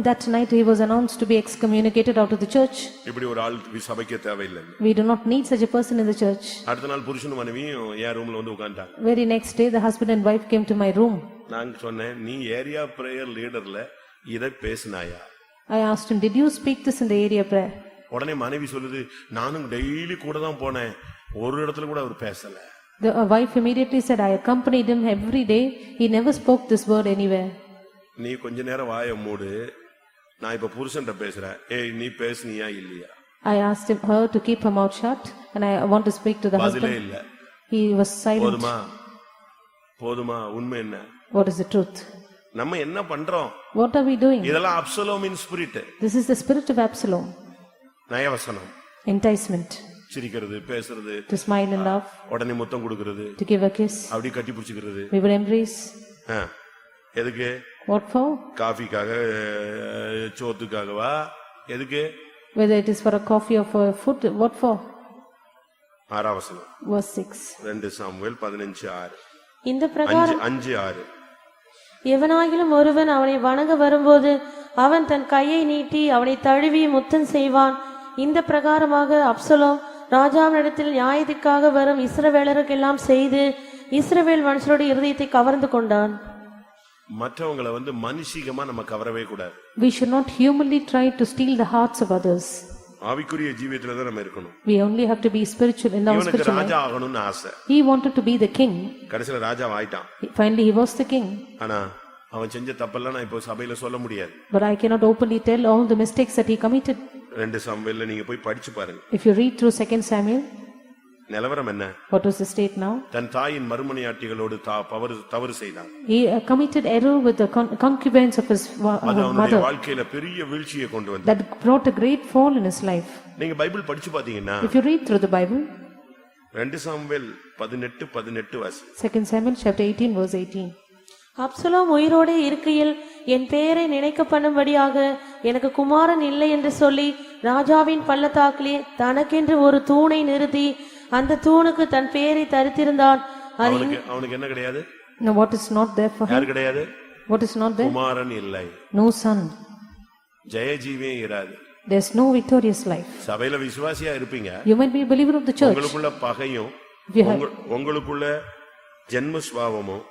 That night he was announced to be excommunicated out of the church. இப்படி ஒரு ஆள் சபைக்கே தேவையில்லை. We do not need such a person in the church. அடுத்த நாள் புருஷனும் மனைவியும் என் ரூம்ல வந்து உட்கார்ந்தாங்க. Very next day the husband and wife came to my room. நான் சொன்னேன், நீ ஏரியா பிரேயர் லீடர்ல இதை பேசினாயா? I asked him, did you speak this in the area prayer? உடனே மனைவி சொல்லுது, நானும் டெய்லி கூட தான் போனேன், ஒரு இடத்துல கூட அவர் பேசல. The wife immediately said, I accompanied him every day. He never spoke this word anywhere. நீ கொஞ்ச நேரம் வாயை மூடு, நான் இப்ப புருஷன்ட்ட பேசுறேன், ஏய் நீ பேசுனியா இல்லையா? I asked her to keep her mouth shut and I want to speak to the பதிலே husband. இல்ல. He was silent. போதுமா போதுமா, உண்மை என்ன? What is the truth? நம்ம என்ன பண்றோம்? What are we doing? இதெல்லாம் அப்சலோமின் spirit. This is the spirit of Absalom. நயவசனம், enticement, சிரிக்கிறது, பேசுறது, to smile and laugh, உடனே முத்தம் கொடுக்கிறது, to give a kiss, அப்படி கட்டி பிடிச்சிக்கிறது. we will embrace. எதுக்கு? What for? காஃபிக்காக, சோத்துக்காகவா? எதுக்கு? Whether it is for a coffee or for food, what for? ஆறாம் வசனம், Verse 6. 2 சாமுவேல் 15:6. இந்த பிரகாரம் 5:6. எவனாகிலும் ஒருவன் அவனை வணங்க வரும்போது அவன் தன் கையை நீட்டி அவனை தழுவி முத்தம் செய்வான். இந்த பிரகாரமாக அப்சலோம் ராஜாவினிடத்தில் நியாயத்துக்காக வரும் இஸ்ரவேலருக்கெல்லாம் செய்து இஸ்ரவேல் மனுஷருடைய இருதயத்தை கவர்ந்து கொண்டான். மற்றவங்களை வந்து மனுஷிகமா நம்ம கவரவே கூடாது. We should not humanly try to steal the hearts of others. ஆவிக்குரிய ஜீவியத்துல தான் நம்ம இருக்கணும். We only have to be spiritual in our இவனுக்கு spiritual life. ராஜா ஆகணும்னு ஆசை. He wanted to be the king. கடைசில ராஜா ஆயிட்டான். Finally he was the king. ஆனா அவன் செஞ்ச தப்பெல்லாம் நான் இப்போ சபையில சொல்ல முடியாது. But I cannot openly tell all the mistakes that he committed. 2 சாமுவேல்ல நீங்க போய் படிச்சு பாருங்க. If you read through 2 Samuel, நிலவரம் என்ன? what was the state now? தன் தாயின் மறுமனையாட்டிகளோடு தவறு செய்தான். He committed error with the concubines of his அவனுடைய mother. வாழ்க்கையில பெரிய வீழ்ச்சியை கொண்டு வந்தது. That brought a great fall in his life. நீங்க பைபிள் படிச்சு பாத்தீங்கன்னா, If you read through the Bible, 2 Samuel 18 வாசி. 2 Samuel chapter 18 verse 18. அப்சலோம் உயிரோடே இருக்கையில் என் பெயரை நினைக்க பண்ணும்படியாக எனக்கு குமாரன் இல்லை என்று சொல்லி ராஜாவின் பள்ளத்தாக்கிலே தனக்கென்று ஒரு தூணை நிறுத்தி அந்த தூணுக்கு தன் பெயரை தரித்திருந்தான். அவனுக்கு என்ன கிடையாது? Now what is not there for him? யார் கிடையாது? What is not there? குமாரன் இல்லை. No son. ஜெயஜீவியே இராது. There's no victorious life. சபையில விசுவாசியா இருப்பீங்க. You might be a believer of the church. உங்களுக்குள்ள பகையும் உங்களுக்குள்ள ஜென்ம சுபாவமும்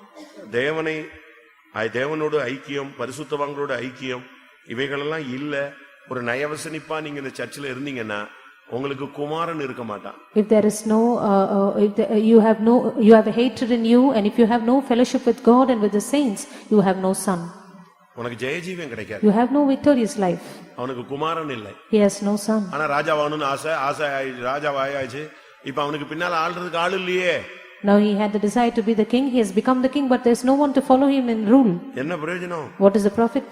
தேவனோடு ஐக்கியம், பரிசுத்தவான்களோட ஐக்கியம் இவைகளெல்லாம் இல்ல, ஒரு நயவசனிப்பா நீங்க இந்த சர்ச்சில் இருந்தீங்கன்னா உங்களுக்கு குமாரன் இருக்க மாட்டான். If there is no you have a hatred in you, and if you have no fellowship with God and with the saints, you have no son. உனக்கு ஜெயஜீவன் கிடைக்காது. You have no victorious life. அவனுக்கு குமாரன் இல்லை. He has no son. ஆனா ராஜாவாகணும்னு ஆசை ராஜாவாயாச்சு. இப்ப அவனுக்கு பின்னால ஆள்றதுக்கு ஆள் இல்லையே. Now he had the desire to be the king. He has become the king, but there's no one to follow him in rule. என்ன பிரயோஜனம்? What is the profit?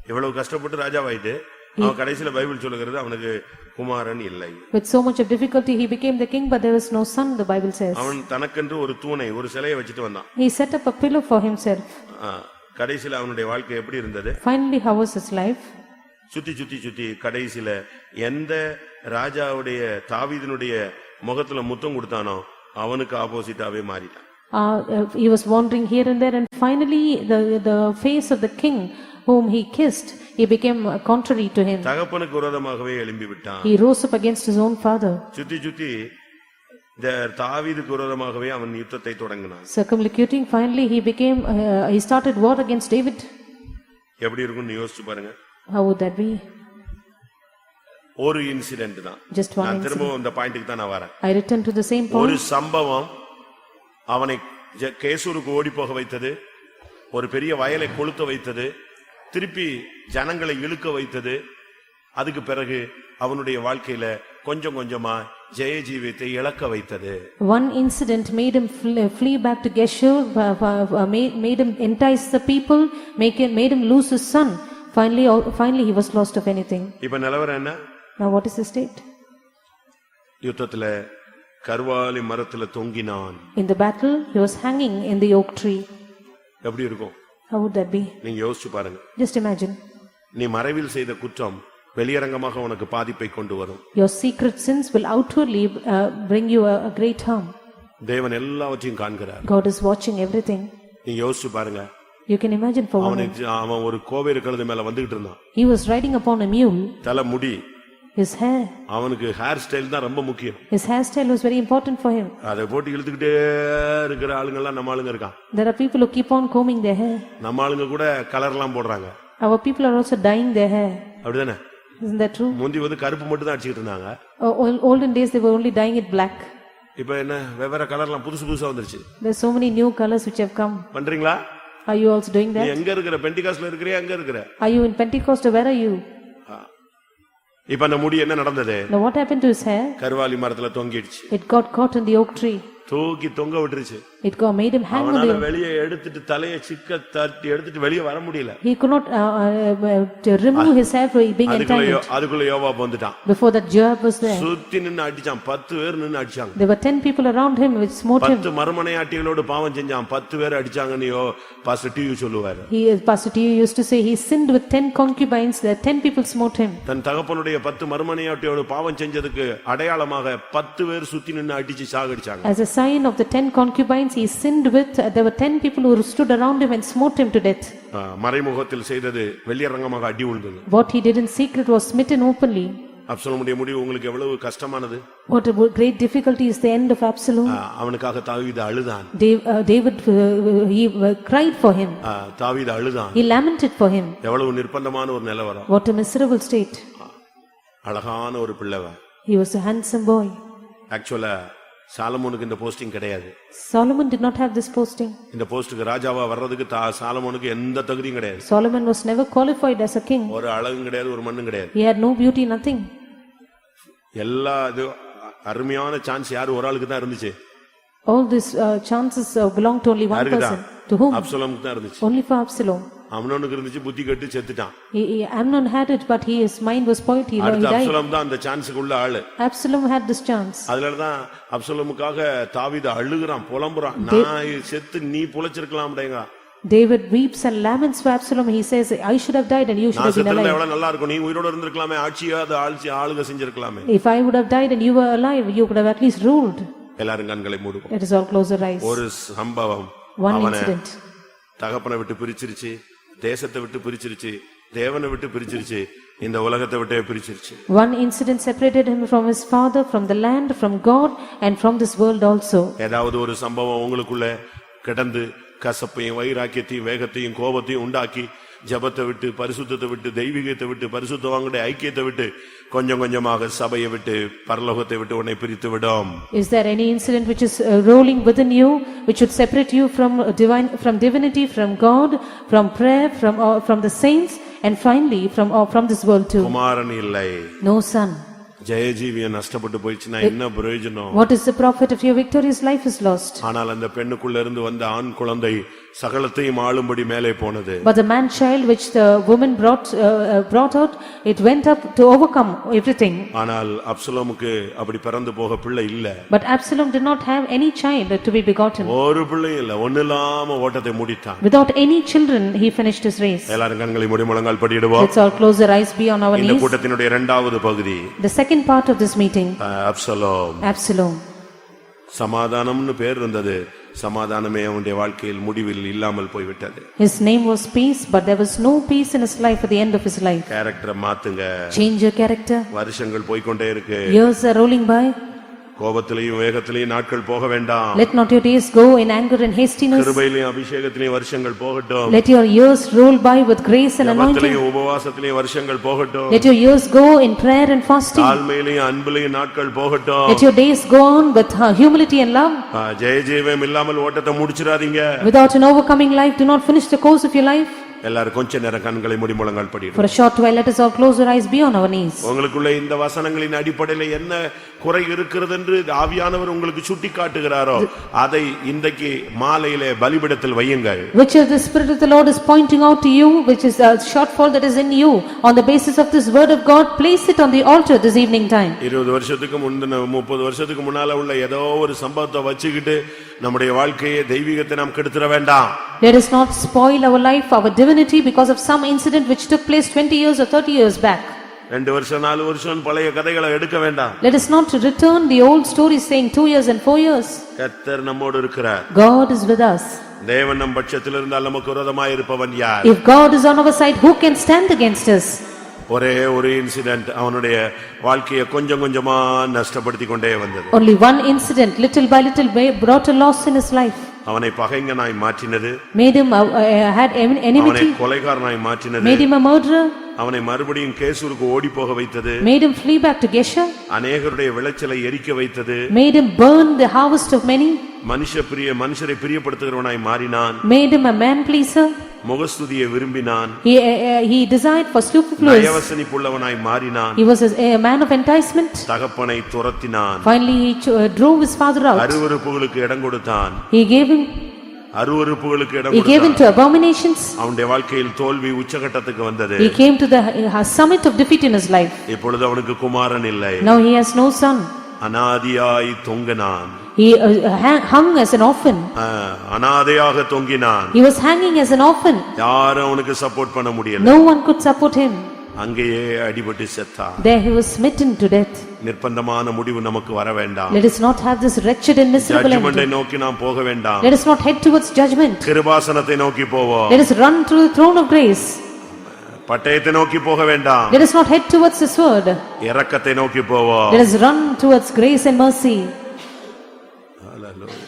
இவ்வளவு கஷ்டப்பட்டு ராஜாவாயிட்டு அவன் கடைசில பைபிள் சொல்லுகிறது அவனுக்கு குமாரன் இல்லை. With so much of difficulty he became the king, but there was no son, the Bible says. அவன் தனக்கென்று ஒரு தூணை, ஒரு சிலையை வச்சிட்டு வந்தான். He set up a pillar for himself. கடைசில அவனுடைய வாழ்க்கை எப்படி இருந்தது? Finally how was his life? சுத்தி கடைசில எந்த ராஜாவுடைய தாவீதினுடைய முகத்துல முத்தம் கொடுத்தானோ அவனுக்கு ஆப்போசிட்டாவே மாறிட்டான். He was wandering here and there, and finally the face of the king whom he kissed, he became contrary to him. தகப்பனுக்கு விரோதமாகவே எழும்பி விட்டான். He rose up against his own father. சுத்தி தாவீதுக்கு விரோதமாகவே அவன் யுத்தத்தை தொடங்கினான். Circumlocuting, finally he started war against David. எப்படி இருக்கும்னு யோசிச்சு பாருங்க. How would that be? ஒரு இன்சிடென்ட் தான். Just one நான் திரும்ப incident. இந்த பாயிண்ட்க்கு தான் நான் வரேன். I return to the same point. ஒரு சம்பவம் அவனை கேசூருக்கு ஓடி போக வைத்தது, ஒரு பெரிய வயலை கொளுத்த வைத்தது, திருப்பி ஜனங்களை இழுக்க வைத்தது. அதுக்கு பிறகு அவனுடைய வாழ்க்கையில கொஞ்சம் கொஞ்சமா ஜெய ஜீவியத்தை இழக்க வைத்தது. One incident made him flee back to Geshur, made him entice the people, made him lose his son. Finally he was lost of anything. இப்ப நிலவரம் என்ன? Now what is the state? யுத்தத்துல கர்வாலி மரத்துல தொங்கினான். In the battle he was hanging in the oak tree. எப்படி இருக்கும்? How would that be? நீங்க யோசிச்சு பாருங்க. Just imagine. நீ மறைவில் செய்த குற்றம் வெளியரங்கமாக உனக்கு பாதிப்பை கொண்டு வரும். Your secret sins will outwardly bring you a great harm. தேவன் எல்லாவற்றையும் காண்கிறார். God is watching everything. நீங்க யோசிச்சு பாருங்க. You can imagine for one. அவன் ஒரு கோவேறு கழுதை மேல வந்துகிட்டு இருந்தான். He was riding upon a mule. தலை முடி. His hair. அவனுக்கு ஹேர் ஸ்டைல் தான் ரொம்ப முக்கியம். His hairstyle was very important for him. அதை போட்டு இழுத்துக்கிட்டே இருக்கிற ஆளுங்க எல்லாம் நம்ம ஆளுங்க இருக்கான். There are people who keep on combing their hair. நம்ம ஆளுங்க கூட கலர்லாம் போடுறாங்க. Our people are also dyeing their hair. அப்படிதானே? Isn't that true? முந்தி வந்து கருப்பு மட்டும் தான் அடிச்சிட்டு இருந்தாங்க. Olden days they were only dyeing it black. இப்போ என்ன வெவ்வேற கலர்லாம் புதுசா வந்துருச்சு. There's so many new colors which have come. பண்றீங்களா? Are you also doing நீ that? எங்க இருக்கிற? பெண்டிகாஸ்ட்ல இருக்கறியா? எங்க இருக்கிற? Are you in Pentecost or where are you? இப்ப அந்த முடி என்ன நடந்தது? Now what happened to his hair? கர்வாலி மரத்துல தொங்கிடுச்சு. It got caught in the oak tree. தூக்கி தொங்க விட்டுருச்சு. It made him hang on அவனால the. வெளியே எடுத்துட்டு தலையை சிக்க தட்டி எடுத்துட்டு வெளியே வர முடியல. He could not remove his hair for being entangled. அதுக்குள்ள யோவாப் வந்துட்டான். Before that Joab was there. சுத்தி நின்னு அடிச்சான். 10 பேர் நின்னு அடிச்சாங்க. There were 10 people around him which smote him. 10 மறுமனையாட்டிகளோடு பாவம் செஞ்சான். 10 பேர் அடிச்சாங்கன்னு பாஸ்டர் டிவி சொல்லுவாரு. Pastor T used to say he sinned with 10 concubines. There 10 people smote him. தன் தகப்பனுடைய 10 மறுமனையாட்டியோடு பாவம் செஞ்சதுக்கு அடையாளமாக 10 பேர் சுத்தி நின்னு அடிச்சு சாகடிச்சாங்க. As a sign of the 10 concubines he sinned with, there were 10 people who stood around him and smote him to death. மறைமுகத்தில் செய்தது வெளியரங்கமாக அடி விழுந்தது. What he did in secret was smitten openly. அப்சலோமுடைய முடிவு உங்களுக்கு எவ்வளவு கஷ்டமானது? What a great difficulty is the end of Absalom. அவனுக்காக தாவீது அழுதான். David he cried for him. தாவீது அழுதான். He lamented for him. எவ்வளவு நிர்பந்தமான ஒரு நிலவரம். What a miserable state. அழகான ஒரு பிள்ளைவ. He was a handsome boy. ஆக்சுவலா சாலமோனுக்கு இந்த போஸ்டிங் கிடையாது. Solomon did not have this posting. இந்த போஸ்டுக்கு ராஜாவா வர்றதுக்கு சாலமோனுக்கு எந்த தகுதியும் கிடையாது. Solomon was never qualified as a king. ஒரு அழகும் கிடையாது, ஒரு மண்ணும் கிடையாது. He had no beauty, nothing. எல்லா இது அருமையான சான்ஸ் யாரு ஒரு ஆளுக்கு தான் இருந்துச்சு. All these chances belong to only one person. To whom? அப்சலோமுக்கு தான் இருந்துச்சு. Only for Absalom. அம்னோனுக்கு இருந்துச்சு, புத்தி கெட்டு செத்துட்டான். Amnon had it, but his mind was spoiled. He died. Absalom தான் அந்த சான்ஸ்க்கு உள்ள ஆளு. Absalom had this chance. அதனால தான் அப்சலோமுக்காக தாவீது அழுகுறான், புலம்புறான். நான் செத்து நீ புலச்சிருக்கலாம்டேங்க. David weeps and laments for Absalom. He says, I should have died and you should have been alive. எவ்வளவு நல்லா இருக்கும், நீ உயிரோட இருந்திருக்கலாமே, ஆட்சியாத ஆளுக செஞ்சிருக்கலாமே. If I would have died and you were alive, you could have at least ruled. எல்லாரும் கண்களை மூடுவோம். Let us all close our eyes. ஒரு சம்பவம் One incident. தகப்பனை விட்டு பிரிச்சிருச்சு, தேசத்தை விட்டு பிரிச்சிருச்சு, தேவனை விட்டு பிரிச்சிருச்சு, இந்த உலகத்தை விட்டே பிரிச்சிருச்சு. One incident separated him from his father, from the land, from God and from this world also. ஏதாவது ஒரு சம்பவம் உங்களுக்குள்ள கிடந்து கசப்பையும் வைராக்கியத்தையும் வேகத்தையும் கோபத்தையும் உண்டாக்கி ஜபத்தை விட்டு பரிசுத்தத்தை விட்டு தெய்வீகத்தை விட்டு பரிசுத்தவாங்களுடைய ஐக்கியத்தை விட்டு கொஞ்சம் கொஞ்சமாக சபையை விட்டு பரலோகத்தை விட்டு உன்னை பிரித்து விடும். Is there any incident which is rolling within you which would separate you from divinity, from God, from prayer, from the saints and finally from this world too? குமாரன் இல்லை. No son. ஜெயஜீவிய நஷ்டப்பட்டு போயிடுச்சுன்னா என்ன பிரயோஜனம்? What is the profit if your victorious life is lost? ஆனால் அந்த பெண்ணுக்குள்ள இருந்து வந்த ஆண் குழந்தை சகலத்தையும் ஆளும்படி மேலே போனது. But the man child which the woman brought out, it went up to overcome everything. ஆனால் அப்சலோமுக்கு அப்படி பிறந்து போக பிள்ளை இல்ல. But Absalom did not have any child to be begotten. ஒரு பிள்ளையும் இல்ல, ஒண்ணுலாம ஓட்டத்தை முடித்தான். Without any children he finished his race. எல்லாரும் கண்களை மூடி முழங்கால் படியிடுவோம். Let's all close our eyes, be on our இந்த knees. கூட்டத்தினுடைய இரண்டாவது பகுதி. The second part of this meeting. Absalom. சமாதானம்னு பேர் இருந்தது, சமாதானமே அவனுடைய வாழ்க்கையில் முடிவில் இல்லாமல் போய்விட்டது. His name was peace, but there was no peace in his life at the end of his life. கேரக்டரை மாத்துங்க. Change your character. வருஷங்கள் போய்க்கொண்டே இருக்கு. Years are rolling by. கோபத்திலையும் வேகத்திலையும் நாட்கள் போக வேண்டாம். Let not your days go in anger and hastiness. கிருபையிலையும் அபிஷேகத்திலையும் வருஷங்கள் போகட்டும். Let your years roll by with grace and anointing. ஜெபத்திலையும் உபவாசத்திலையும் வருஷங்கள் போகட்டும். Let your years go in prayer and fasting. தாழ்மையிலையும் அன்பிலையும் நாட்கள் போகட்டும். Let your days go on with humility and love. ஜெயஜீவம் இல்லாமல் ஓட்டத்தை முடிச்சிராதீங்க. Without an overcoming life, do not finish the course of your life. எல்லாரும் கொஞ்ச நேரம் கண்களை மூடி முழங்கால் படிடுங்க. For a short while, let us all close our eyes, be on our knees. உங்களுக்குள்ள இந்த வசனங்களின் அடிப்படையில் என்ன குறை இருக்கிறது என்று ஆவியானவர் உங்களுக்கு சுட்டி காட்டுகிறாரோ அதை இன்றைக்கு மாலையிலே பலிபீடத்தில் வையுங்கள். Which of the Spirit of the Lord is pointing out to you, which is a shortfall that is in you, on the basis of this word of God, place it on the altar this evening time. 20 வருஷத்துக்கு முன்ன 30 வருஷத்துக்கு முன்னால உள்ள ஏதோ ஒரு சம்பவத்தை வச்சுக்கிட்டு நம்முடைய வாழ்க்கையை தெய்வீகத்தை நாம் கெடுத்துற வேண்டாம். Let us not spoil our life, our divinity, because of some incident which took place 20 years or 30 years back. 2 வருஷம் 4 வருஷம் பழைய கதைகளை எடுக்க வேண்டாம். Let us not return the old stories saying 2 years and 4 years. கர்த்தர் நம்மோடு இருக்கிறார். God is with us. தேவன் நம் பட்சத்தில் இருந்தால் நமக்கு விரோதமாய் இருப்பவன் யார்? If God is on our side, who can stand against us? ஒரே ஒரு இன்சிடென்ட் அவனுடைய வாழ்க்கையை கொஞ்சம் கொஞ்சமா நஷ்டப்படுத்தி கொண்டே வந்தது. Only one incident, little by little, brought a loss in his life. அவனை பகைஞனாய் மாற்றினது. Made him had அவனை enmity. கொலைகாரனாய் மாற்றினது. Made him a murderer. அவனை மறுபடியும் கேசூருக்கு ஓடி போக வைத்தது. Made him flee back to Gesher. அநேகருடைய விளைச்சலை எரிக்க வைத்தது. Made him burn the harvest of many. மனுஷரை பிரியப்படுத்துகிறவனாய் மாறினான். Made him a man pleaser. முகஸ்துதியை விரும்பினான். He desired for superfluous. நயவசனிப்புள்ளவனாய் மாறினான். He was a man of enticement. தகப்பனை துரத்தினான். Finally he drove his father out. அருவருப்புகளுக்கு இடம் கொடுத்தான். He gave him அருவருப்புகளுக்கு இடம் He gave கொடுத்தான். him to abominations. அவனுடைய வாழ்க்கையில் தோல்வி உச்சகட்டத்துக்கு வந்தது. He came to the summit of defeat in his life. இப்பொழுது அவனுக்கு குமாரன் இல்லை. Now he has no son. அநாதியாய் தொங்கினான். He hung as an orphan. அநாதையாக தொங்கினான். He was hanging as an orphan. யாரும் அவனுக்கு சப்போர்ட் பண்ண முடியல. No one could support him. அங்கேயே அடிபட்டு செத்தான். There he was smitten to death. நிர்பந்தமான முடிவு நமக்கு வர வேண்டாம். Let us not have this wretched and miserable end. ஜட்ஜ்மென்ட்டை நோக்கி நாம் போக வேண்டாம். Let us not head towards judgment. கிருபாசனத்தை நோக்கி போவோம். Let us run to the throne of grace. பட்டயத்தை நோக்கி போக வேண்டாம். Let us not head towards the sword. இரக்கத்தை நோக்கி போவோம். Let us run towards grace and mercy. ஹalleluya.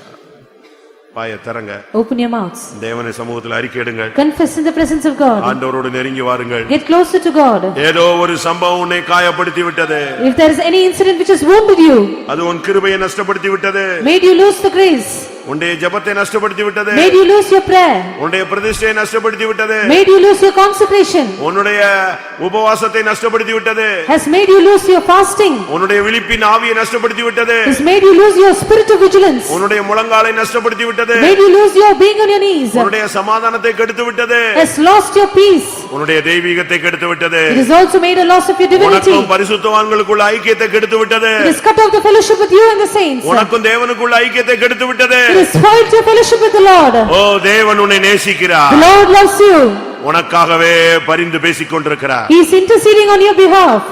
வாயை திறங்க. Open your mouths. தேவனுடைய சமூகத்தில் அறிக்கையிடுங்கள். Confess in the presence of God. ஆண்டவரோடு நெருங்கி வாருங்கள். Get closer to God. ஏதோ ஒரு சம்பவம் உன்னை காயப்படுத்தி விட்டது. If there is any incident which has wounded you, அது உன் கிருபையை நஷ்டப்படுத்தி விட்டது. made you lose the grace, உன்னுடைய ஜெபத்தை நஷ்டப்படுத்தி விட்டது. made you lose your prayer, உன்னுடைய பிரதிஷ்டையை நஷ்டப்படுத்தி விட்டது. made you lose your consecration, உன்னுடைய உபவாசத்தை நஷ்டப்படுத்தி விட்டது. has made you lose your fasting, உன்னுடைய விழிப்பின் ஆவியை நஷ்டப்படுத்தி விட்டது. has made you lose your spirit of vigilance, உன்னுடைய முழங்காலை நஷ்டப்படுத்தி விட்டது. made you lose your being on your knees, உன்னுடைய சமாதானத்தை கெடுத்து விட்டது. has lost your peace. உன்னுடைய தெய்வீகத்தை கெடுத்து விட்டது. It has also made a loss of your divinity. உனக்கும் பரிசுத்தவான்களுக்குள்ள ஐக்கியத்தை கெடுத்து விட்டது. It has cut off the fellowship with you and the saints. உனக்கும் தேவனுக்குள்ள ஐக்கியத்தை கெடுத்து விட்டது. It has spoiled your fellowship with the Lord. ஓ தேவன் உன்னை நேசிக்கிறார். The Lord loves you. உனக்காகவே பரிந்து பேசிக் கொண்டிருக்கிறார். He is interceding on your behalf.